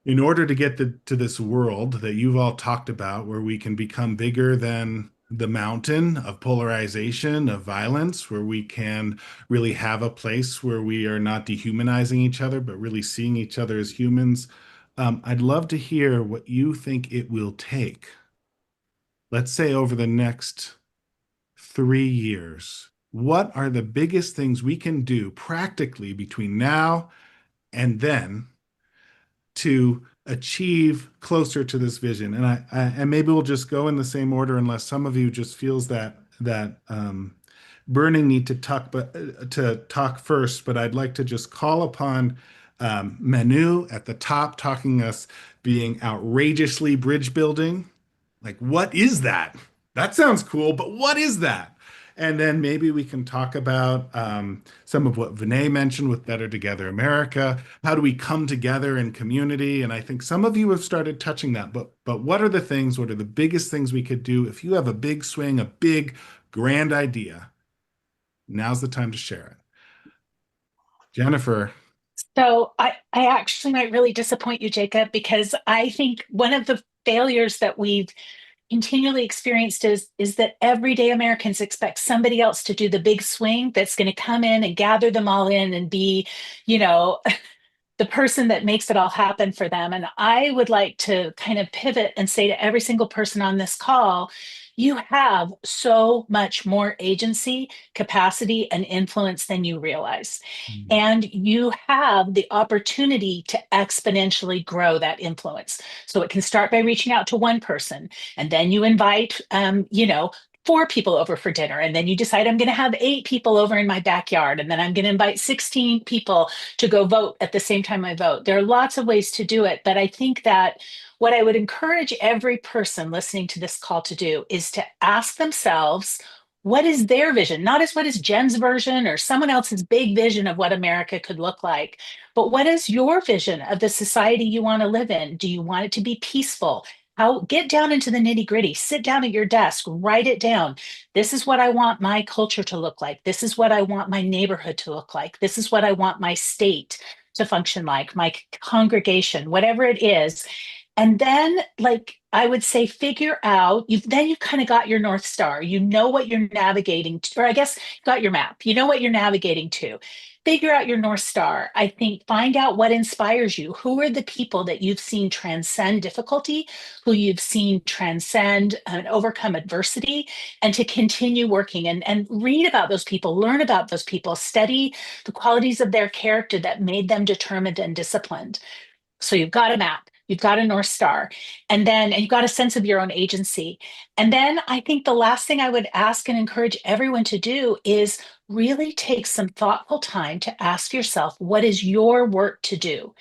in order to get to this world that you've all talked about, where we can become bigger than the mountain of polarization, of violence, where we can really have a place where we are not dehumanizing each other, but really seeing each other as humans. I'd love to hear what you think it will take. Let's say over the next 3 years, what are the biggest things we can do practically between now and then to achieve closer to this vision? And maybe we'll just go in the same order, unless some of you just feels that burning need to talk first. But I'd like to just call upon Manu at the top, talking us being outrageously bridge building. Like, what is that? That sounds cool, but what is that? And then maybe we can talk about some of what Vinay mentioned with Better Together America. How do we come together in community? And I think some of you have started touching that. But what are the things, what are the biggest things we could do? If you have a big swing, a big grand idea, now's the time to share it. Jennifer. So I actually might really disappoint you, Jacob, because I think one of the failures that we've continually experienced is that everyday Americans expect somebody else to do the big swing that's going to come in and gather them all in and be, the person that makes it all happen for them. And I would like to kind of pivot and say to every single person on this call, you have so much more agency, capacity, and influence than you realize. And you have the opportunity to exponentially grow that influence. So it can start by reaching out to one person, and then you invite, 4 people over for dinner. And then you decide, I'm going to have 8 people over in my backyard. And then I'm going to invite 16 people to go vote at the same time I vote. There are lots of ways to do it. But I think that what I would encourage every person listening to this call to do is to ask themselves, what is their vision? Not as what is Jen's version or someone else's big vision of what America could look like, but what is your vision of the society you want to live in? Do you want it to be peaceful? Get down into the nitty gritty, sit down at your desk, write it down. This is what I want my culture to look like. This is what I want my neighborhood to look like. This is what I want my state to function like, my congregation, whatever it is. And then, I would say, figure out, you've kind of got your North Star. You know what you're navigating to, or I guess got your map. You know what you're navigating to. Figure out your North Star. I think find out what inspires you. Who are the people that you've seen transcend difficulty, who you've seen transcend and overcome adversity, and to continue working and read about those people, learn about those people, study the qualities of their character that made them determined and disciplined. So you've got a map. You've got a North Star, and you've got a sense of your own agency. And then I think the last thing I would ask and encourage everyone to do is really take some thoughtful time to ask yourself, what is your work to do?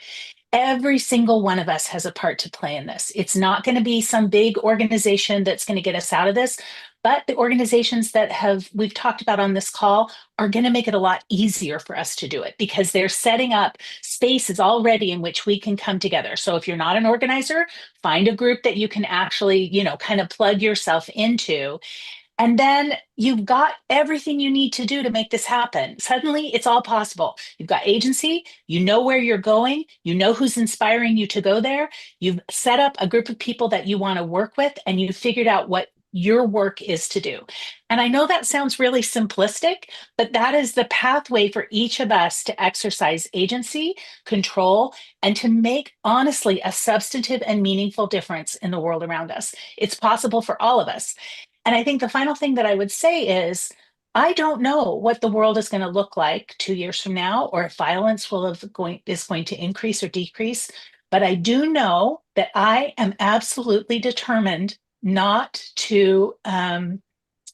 Every single one of us has a part to play in this. It's not going to be some big organization that's going to get us out of this, but the organizations that we've talked about on this call are going to make it a lot easier for us to do it because they're setting up spaces already in which we can come together. So if you're not an organizer, find a group that you can actually, kind of plug yourself into. And then you've got everything you need to do to make this happen. Suddenly, it's all possible. You've got agency, you know where you're going, you know who's inspiring you to go there, you've set up a group of people that you want to work with, and you've figured out what your work is to do. And I know that sounds really simplistic, but that is the pathway for each of us to exercise agency, control, and to make, honestly, a substantive and meaningful difference in the world around us. It's possible for all of us. And I think the final thing that I would say is, I don't know what the world is going to look like 2 years from now, or if violence is going to increase or decrease. But I do know that I am absolutely determined not to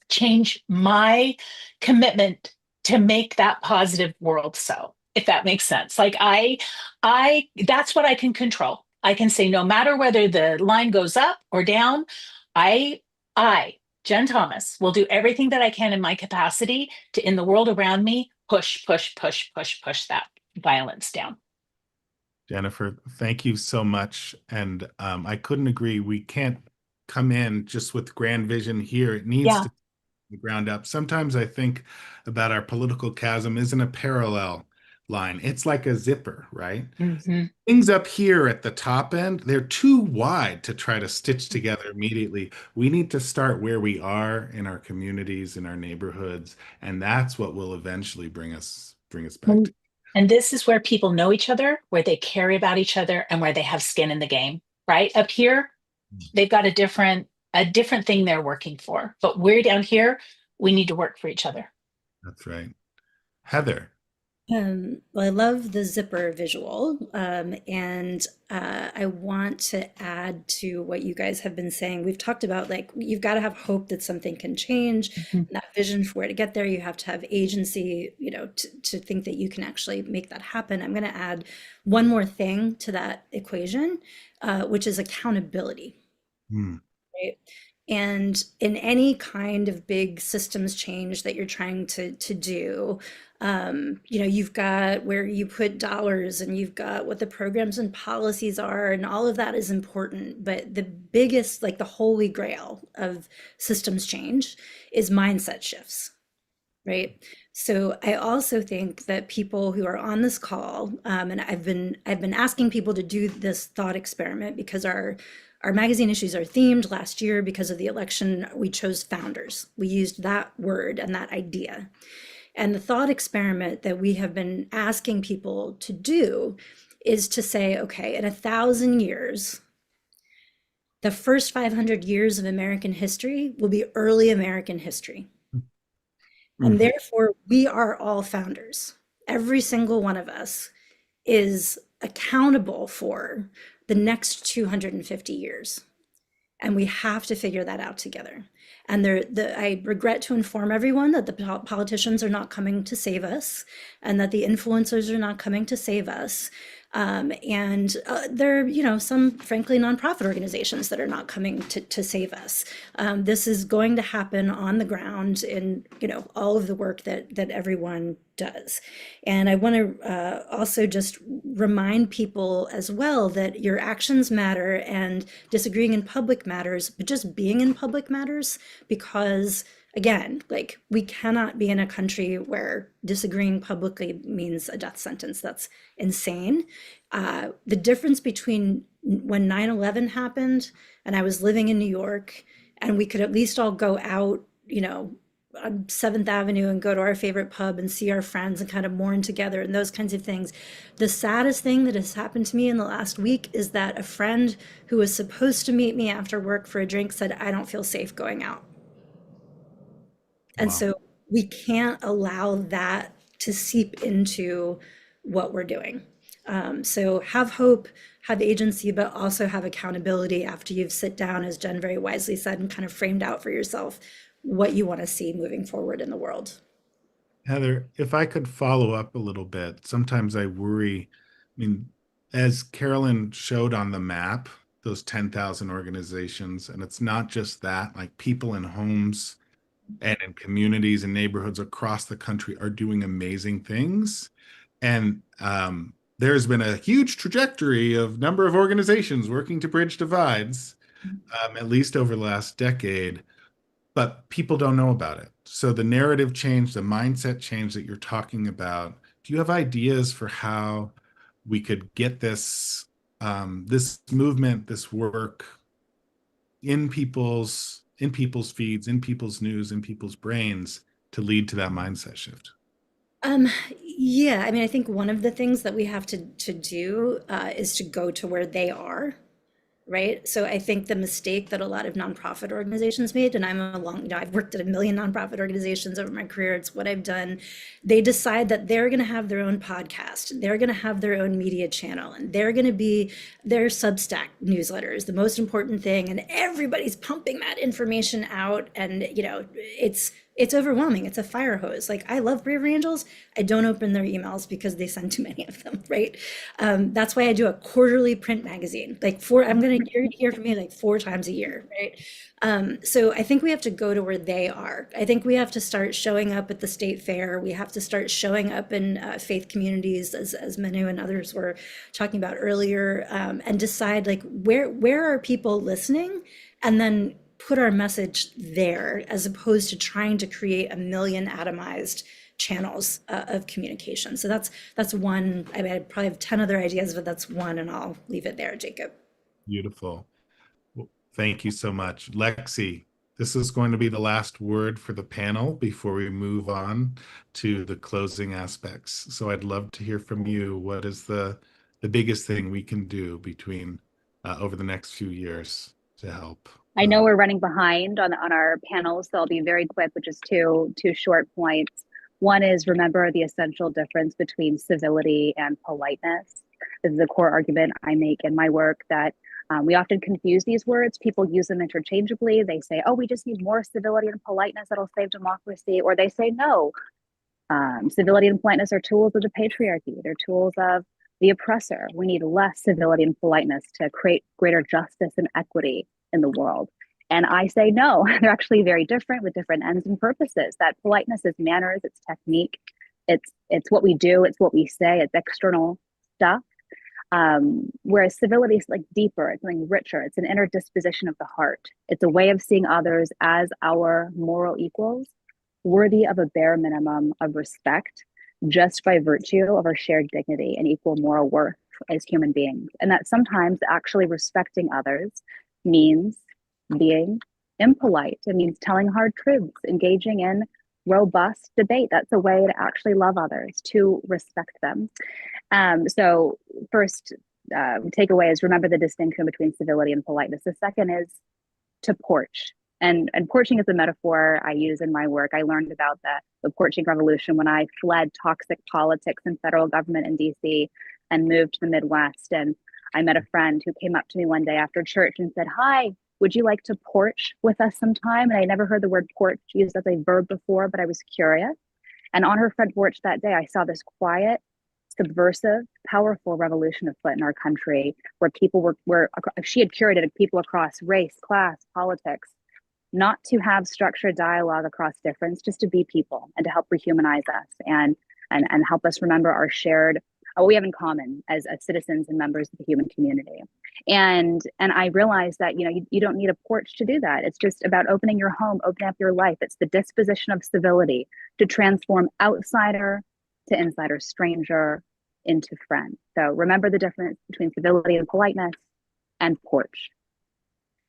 change my commitment to make that positive world so, if that makes sense. That's what I can control. I can say, no matter whether the line goes up or down, I Jen Thomas, will do everything that I can in my capacity to, in the world around me, push that violence down. Jennifer, thank you so much. And I couldn't agree. We can't come in just with grand vision here. It needs to be the ground up. Sometimes I think about our political chasm isn't a parallel line. It's like a zipper, right? Mm-hmm. Things up here at the top end, they're too wide to try to stitch together immediately. We need to start where we are in our communities, in our neighborhoods, and that's what will eventually bring us back to. And this is where people know each other, where they care about each other, and where they have skin in the game, right? Up here, they've got a different thing they're working for. But we're down here, we need to work for each other. That's right. Heather. Well, I love the zipper visual, and I want to add to what you guys have been saying. We've talked about, like, you've got to have hope that something can change, that vision for where to get there. You have to have agency, you know, to think that you can actually make that happen. I'm going to add one more thing to that equation, which is accountability. Right? And in any kind of big systems change that you're trying to do, you know, you've got where you put dollars, and you've got what the programs and policies are, and all of that is important. But the biggest, like the holy grail of systems change, is mindset shifts, right? So I also think that people who are on this call, and I've been asking people to do this thought experiment, because our magazine issues are themed. Last year, because of the election, we chose founders. We used that word and that idea. And the thought experiment that we have been asking people to do is to say, okay, in 1,000 years, the first 500 years of American history will be early American history. And therefore, we are all founders. Every single one of us is accountable for the next 250 years. And we have to figure that out together. And I regret to inform everyone that the politicians are not coming to save us, and that the influencers are not coming to save us. And there are, you know, some, frankly, nonprofit organizations that are not coming to save us. This is going to happen on the ground in, you know, all of the work that everyone does. And I want to also just remind people as well that your actions matter, and disagreeing in public matters, but just being in public matters, because again, like, we cannot be in a country where disagreeing publicly means a death sentence. That's insane. The difference between when 9/11 happened and I was living in New York, and we could at least all go out, you know, on 7th Avenue and go to our favorite pub and see our friends and kind of mourn together and those kinds of things. The saddest thing that has happened to me in the last week is that a friend who was supposed to meet me after work for a drink said, "I don't feel safe going out." And so we can't allow that to seep into what we're doing. So have hope, have agency, but also have accountability after you've sit down, as Jen very wisely said, and kind of framed out for yourself what you want to see moving forward in the world. Heather, if I could follow up a little bit, sometimes I worry. I mean, as Carolyn showed on the map, those 10,000 organizations, and it's not just that, like, people in homes and in communities and neighborhoods across the country are doing amazing things. And there's been a huge trajectory of number of organizations working to bridge divides, at least over the last decade, but people don't know about it. So the narrative change, the mindset change that you're talking about, do you have ideas for how we could get this this movement, this work in people's feeds, in people's news, in people's brains, to lead to that mindset shift? Yeah, I mean, I think one of the things that we have to do is to go to where they are, right? So I think the mistake that a lot of nonprofit organizations made, and I've worked at a million nonprofit organizations over my career, it's what I've done. They decide that they're going to have their own podcast, they're going to have their own media channel, and they're going to be their Substack newsletters, the most important thing, and everybody's pumping that information out. And, you know, it's it's overwhelming. It's a fire hose. Like, I love Braver Angels. I don't open their emails because they send too many of them, right? That's why I do a quarterly print magazine. Like, I'm going to hear from me like 4 times a year, right? So I think we have to go to where they are. I think we have to start showing up at the state fair. We have to start showing up in faith communities, as Manu and others were talking about earlier, and decide, like, where are people listening, and then put our message there, as opposed to trying to create a million atomized channels of communication. So that's one. I mean, I probably have 10 other ideas, but that's one, and I'll leave it there, Jacob. Beautiful. Well, thank you so much. Lexi, this is going to be the last word for the panel before we move on to the closing aspects. So I'd love to hear from you. What is the biggest thing we can do between over the next few years to help? I know we're running behind on our panels, so I'll be very quick with just two short points. One is, remember the essential difference between civility and politeness. This is a core argument I make in my work, that we often confuse these words. People use them interchangeably. They say, oh, we just need more civility and politeness, that'll save democracy. Or they say, no, civility and politeness are tools of the patriarchy. They're tools of the oppressor. We need less civility and politeness to create greater justice and equity in the world. And I say no, they're actually very different, with different ends and purposes. That politeness is manners, it's technique, it's what we do, it's what we say, it's external stuff. Whereas civility is like deeper, it's something richer, it's an inner disposition of the heart. It's a way of seeing others as our moral equals, worthy of a bare minimum of respect, just by virtue of our shared dignity and equal moral worth as human beings. And that sometimes actually respecting others means being impolite. It means telling hard truths, engaging in robust debate. That's a way to actually love others, to respect them. So first takeaway is, remember the distinction between civility and politeness. The second is to porch. And porching is a metaphor I use in my work. I learned about the porching revolution when I fled toxic politics and federal government in DC and moved to the Midwest. And I met a friend who came up to me one day after church and said, hi, would you like to porch with us sometime? And I never heard the word porch used as a verb before, but I was curious. And on her front porch that day, I saw this quiet, subversive, powerful revolution afoot in our country, where people were she had curated people across race, class, politics, not to have structured dialogue across difference, just to be people and to help rehumanize us and help us remember our shared, what we have in common as citizens and members of the human community. And I realized that, you don't need a porch to do that. It's just about opening your home, opening up your life. It's the disposition of civility to transform outsider to insider, stranger into friend. So remember the difference between civility and politeness, and porch.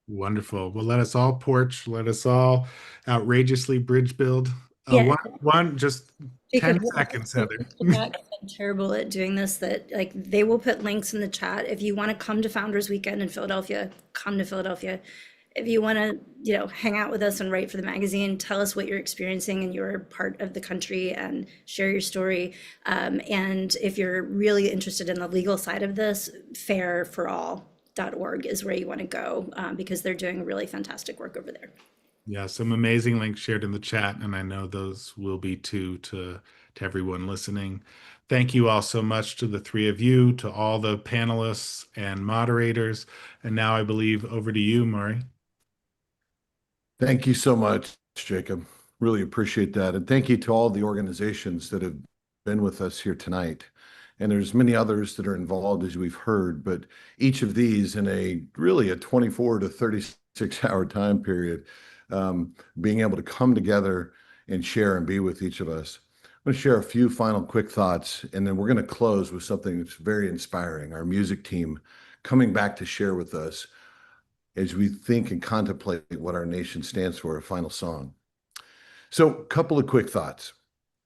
Wonderful. Well, let us all porch. Let us all outrageously bridge build. Yeah. One, just Jacob, 10 seconds, Heather. I'm terrible at doing this. That, like, they will put links in the chat. If you want to come to Founders Weekend in Philadelphia, come to Philadelphia. If you want to, hang out with us and write for the magazine, tell us what you're experiencing in your part of the country and share your story. And if you're really interested in the legal side of this, fairforall.org is where you want to go, because they're doing really fantastic work over there. Yeah, some amazing links shared in the chat, and I know those will be too to everyone listening. Thank you all so much to the three of you, to all the panelists and moderators. And now I believe over to you, Murray. Thank you so much, Jacob. Really appreciate that. And thank you to all the organizations that have been with us here tonight. And there's many others that are involved, as we've heard, but each of these in a 24 to 36 hour time period, being able to come together and share and be with each of us. I'm going to share a few final quick thoughts, and then we're going to close with something that's very inspiring. Our music team coming back to share with us as we think and contemplate what our nation stands for, a final song. So a couple of quick thoughts.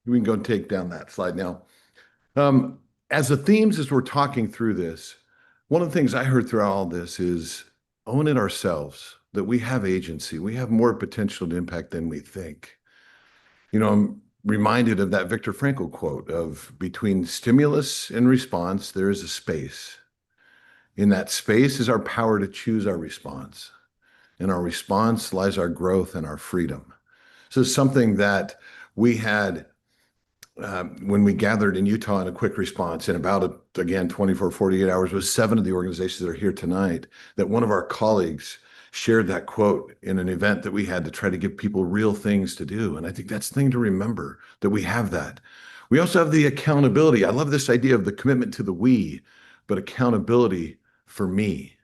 We can go and take down that slide now. As the themes, as we're talking through this, one of the things I heard throughout all this is own it ourselves, that we have agency. We have more potential to impact than we think. I'm reminded of that Viktor Frankl quote of, between stimulus and response, there is a space. In that space is our power to choose our response. In our response lies our growth and our freedom. So something that we had when we gathered in Utah in a quick response in about, again, 24, 48 hours, was 7 of the organizations that are here tonight, that one of our colleagues shared that quote in an event that we had to try to give people real things to do. And I think that's the thing to remember, that we have that. We also have the accountability. I love this idea of the commitment to the we, but accountability for me.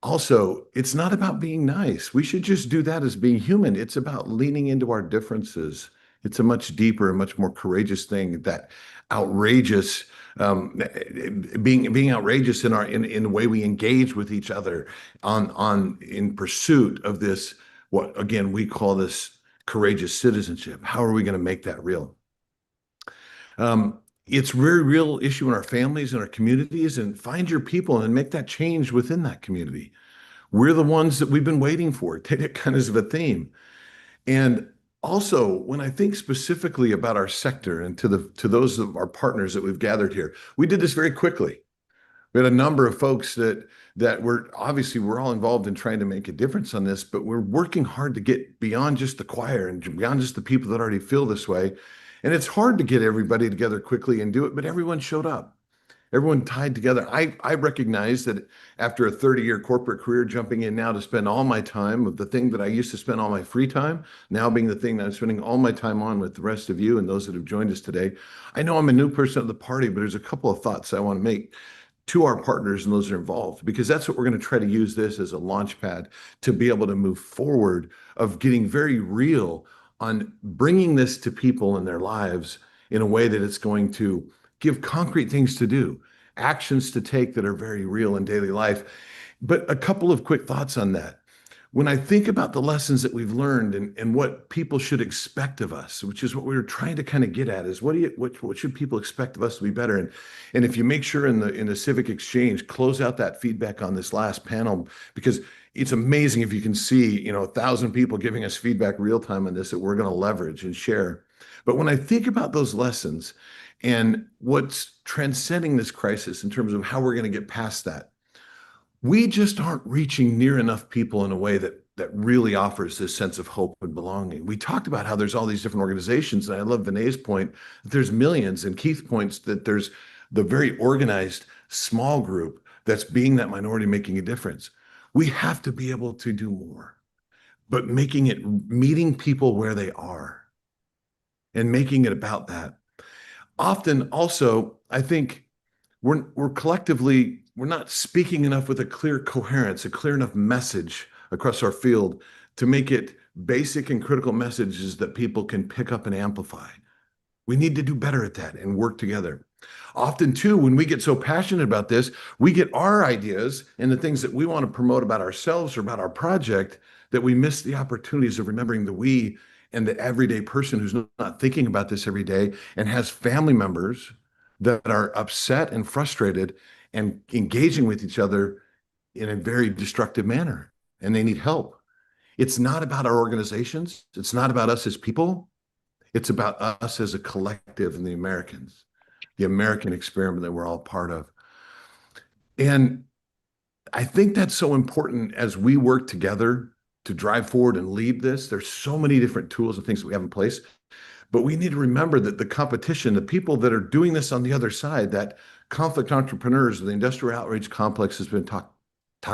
Also, it's not about being nice. We should just do that as being human. It's about leaning into our differences. It's a much deeper and much more courageous thing. That outrageous, being outrageous in the way we engage with each other in pursuit of this, what again we call this courageous citizenship. How are we going to make that real? It's a very real issue in our families and our communities, and find your people and make that change within that community. We're the ones that we've been waiting for. Take it kind of as a theme. And also, when I think specifically about our sector and to those of our partners that we've gathered here, we did this very quickly. We had a number of folks that were obviously, we're all involved in trying to make a difference on this, but we're working hard to get beyond just the choir and beyond just the people that already feel this way. And it's hard to get everybody together quickly and do it, but everyone showed up. Everyone tied together. I recognize that after a 30-year corporate career, jumping in now to spend all my time of the thing that I used to spend all my free time, now being the thing that I'm spending all my time on with the rest of you and those that have joined us today. I know I'm a new person at the party, but there's a couple of thoughts I want to make to our partners and those that are involved, because that's what we're going to try to use this as a launch pad to be able to move forward, of getting very real on bringing this to people in their lives in a way that it's going to give concrete things to do, actions to take that are very real in daily life. But a couple of quick thoughts on that. When I think about the lessons that we've learned and what people should expect of us, which is what we were trying to kind of get at, is what should people expect of us to be better? And if you make sure in the civic exchange, close out that feedback on this last panel, because it's amazing if you can see, 1,000 people giving us feedback real time on this that we're going to leverage and share. But when I think about those lessons and what's transcending this crisis in terms of how we're going to get past that, we just aren't reaching near enough people in a way that really offers this sense of hope and belonging. We talked about how there's all these different organizations, and I love Vinay's point that there's millions, and Keith's points that there's the very organized small group that's being that minority making a difference. We have to be able to do more, but meeting people where they are and making it about that. Often also, I think we're collectively, we're not speaking enough with a clear coherence, a clear enough message across our field to make it basic and critical messages that people can pick up and amplify. We need to do better at that and work together. Often too, when we get so passionate about this, we get our ideas and the things that we want to promote about ourselves or about our project, that we miss the opportunities of remembering the we and the everyday person who's not thinking about this every day and has family members that are upset and frustrated and engaging with each other in a very destructive manner, and they need help. It's not about our organizations. It's not about us as people. It's about us as a collective and the Americans, the American experiment that we're all part of. And I think that's so important as we work together to drive forward and lead this. There's so many different tools and things that we have in place, but we need to remember that the competition, the people that are doing this on the other side, that conflict entrepreneurs, the industrial outreach complex has been talked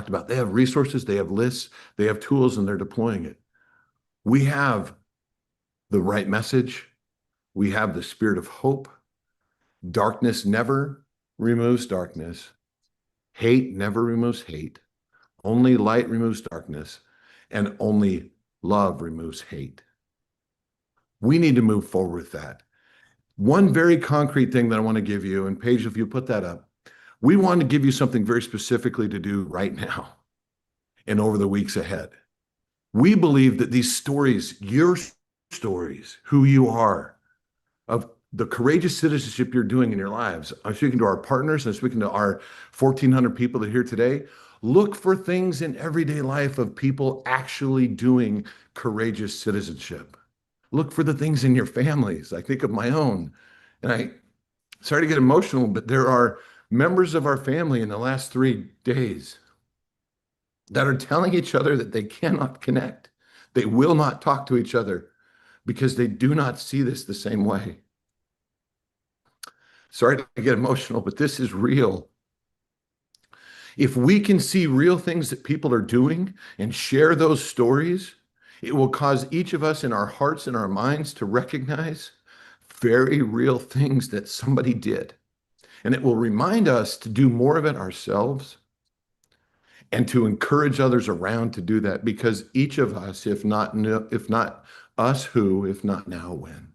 about. They have resources, they have lists, they have tools, and they're deploying it. We have the right message. We have the spirit of hope. Darkness never removes darkness. Hate never removes hate. Only light removes darkness, and only love removes hate. We need to move forward with that. One very concrete thing that I want to give you, and Paige, if you put that up, we want to give you something very specifically to do right now and over the weeks ahead. We believe that these stories, your stories, who you are, of the courageous citizenship you're doing in your lives. I'm speaking to our partners, I'm speaking to our 1,400 people that are here today. Look for things in everyday life of people actually doing courageous citizenship. Look for the things in your families. I think of my own, and sorry to get emotional, but there are members of our family in the last 3 days that are telling each other that they cannot connect, They will not talk to each other because they do not see this the same way. Sorry to get emotional, but this is real. If we can see real things that people are doing and share those stories, it will cause each of us in our hearts and our minds to recognize very real things that somebody did. And it will remind us to do more of it ourselves and to encourage others around to do that, because each of us, if not us, who, if not now, when.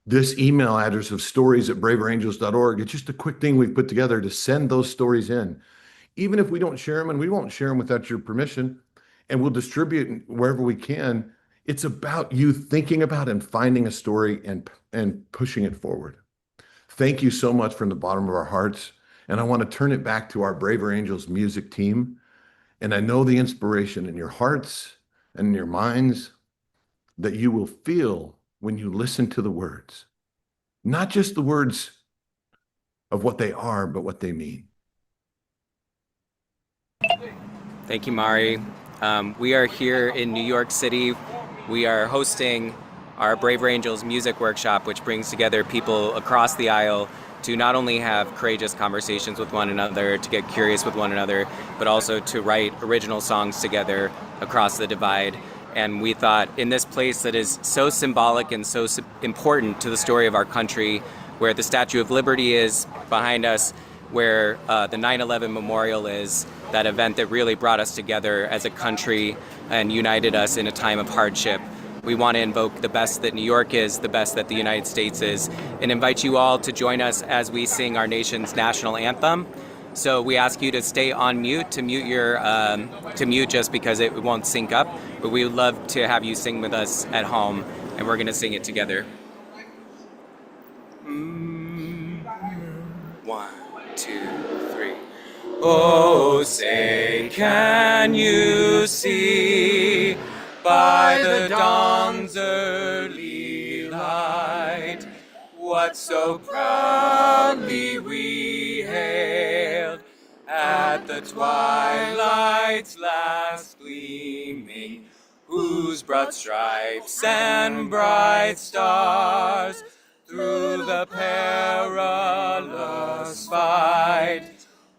This email address of stories@braverangels.org, it's just a quick thing we've put together to send those stories in. Even if we don't share them, and we won't share them without your permission, and we'll distribute wherever we can, it's about you thinking about and finding a story and pushing it forward. Thank you so much from the bottom of our hearts. And I want to turn it back to our Braver Angels music team. And I know the inspiration in your hearts and in your minds that you will feel when you listen to the words, not just the words of what they are, but what they mean. Thank you, Mari. We are here in New York City. We are hosting our Braver Angels music workshop, which brings together people across the aisle to not only have courageous conversations with one another, to get curious with one another, but also to write original songs together across the divide. And we thought, in this place that is so symbolic and so important to the story of our country, where the Statue of Liberty is behind us, where the 9/11 memorial is, that event that really brought us together as a country and united us in a time of hardship. We want to invoke the best that New York is, the best that the United States is, and invite you all to join us as we sing our nation's national anthem. So we ask you to stay on mute, to mute just because it won't sync up, but we would love to have you sing with us at home, and we're going to sing it together. 1, 2, 3. Oh, say, can you see by the dawn's early light what so proudly we hailed at the twilight's last gleaming, whose broad stripes and bright stars through the perilous fight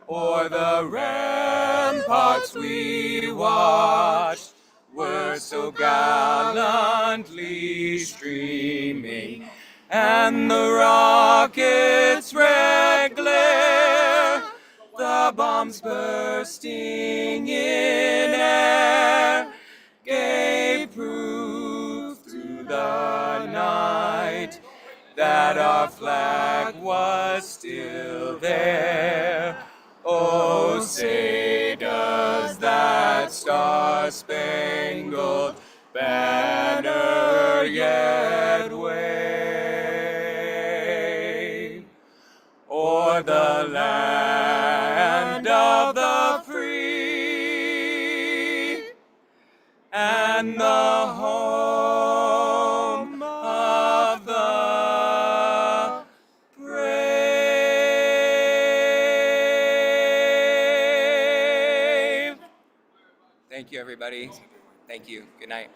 o'er the ramparts we watched were so gallantly streaming, and the rockets' red glare, the bombs bursting in air, gave proof through the night that our flag was still there. Oh, say, does that star-spangled banner yet wave o'er the land of the free and the home of the brave? Thank you, everybody. Thank you. Good night.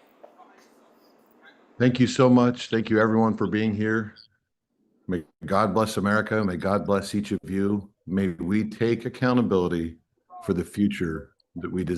Thank you so much. Thank you, everyone, for being here. May God bless America. May God bless each of you. May we take accountability for the future that we desire.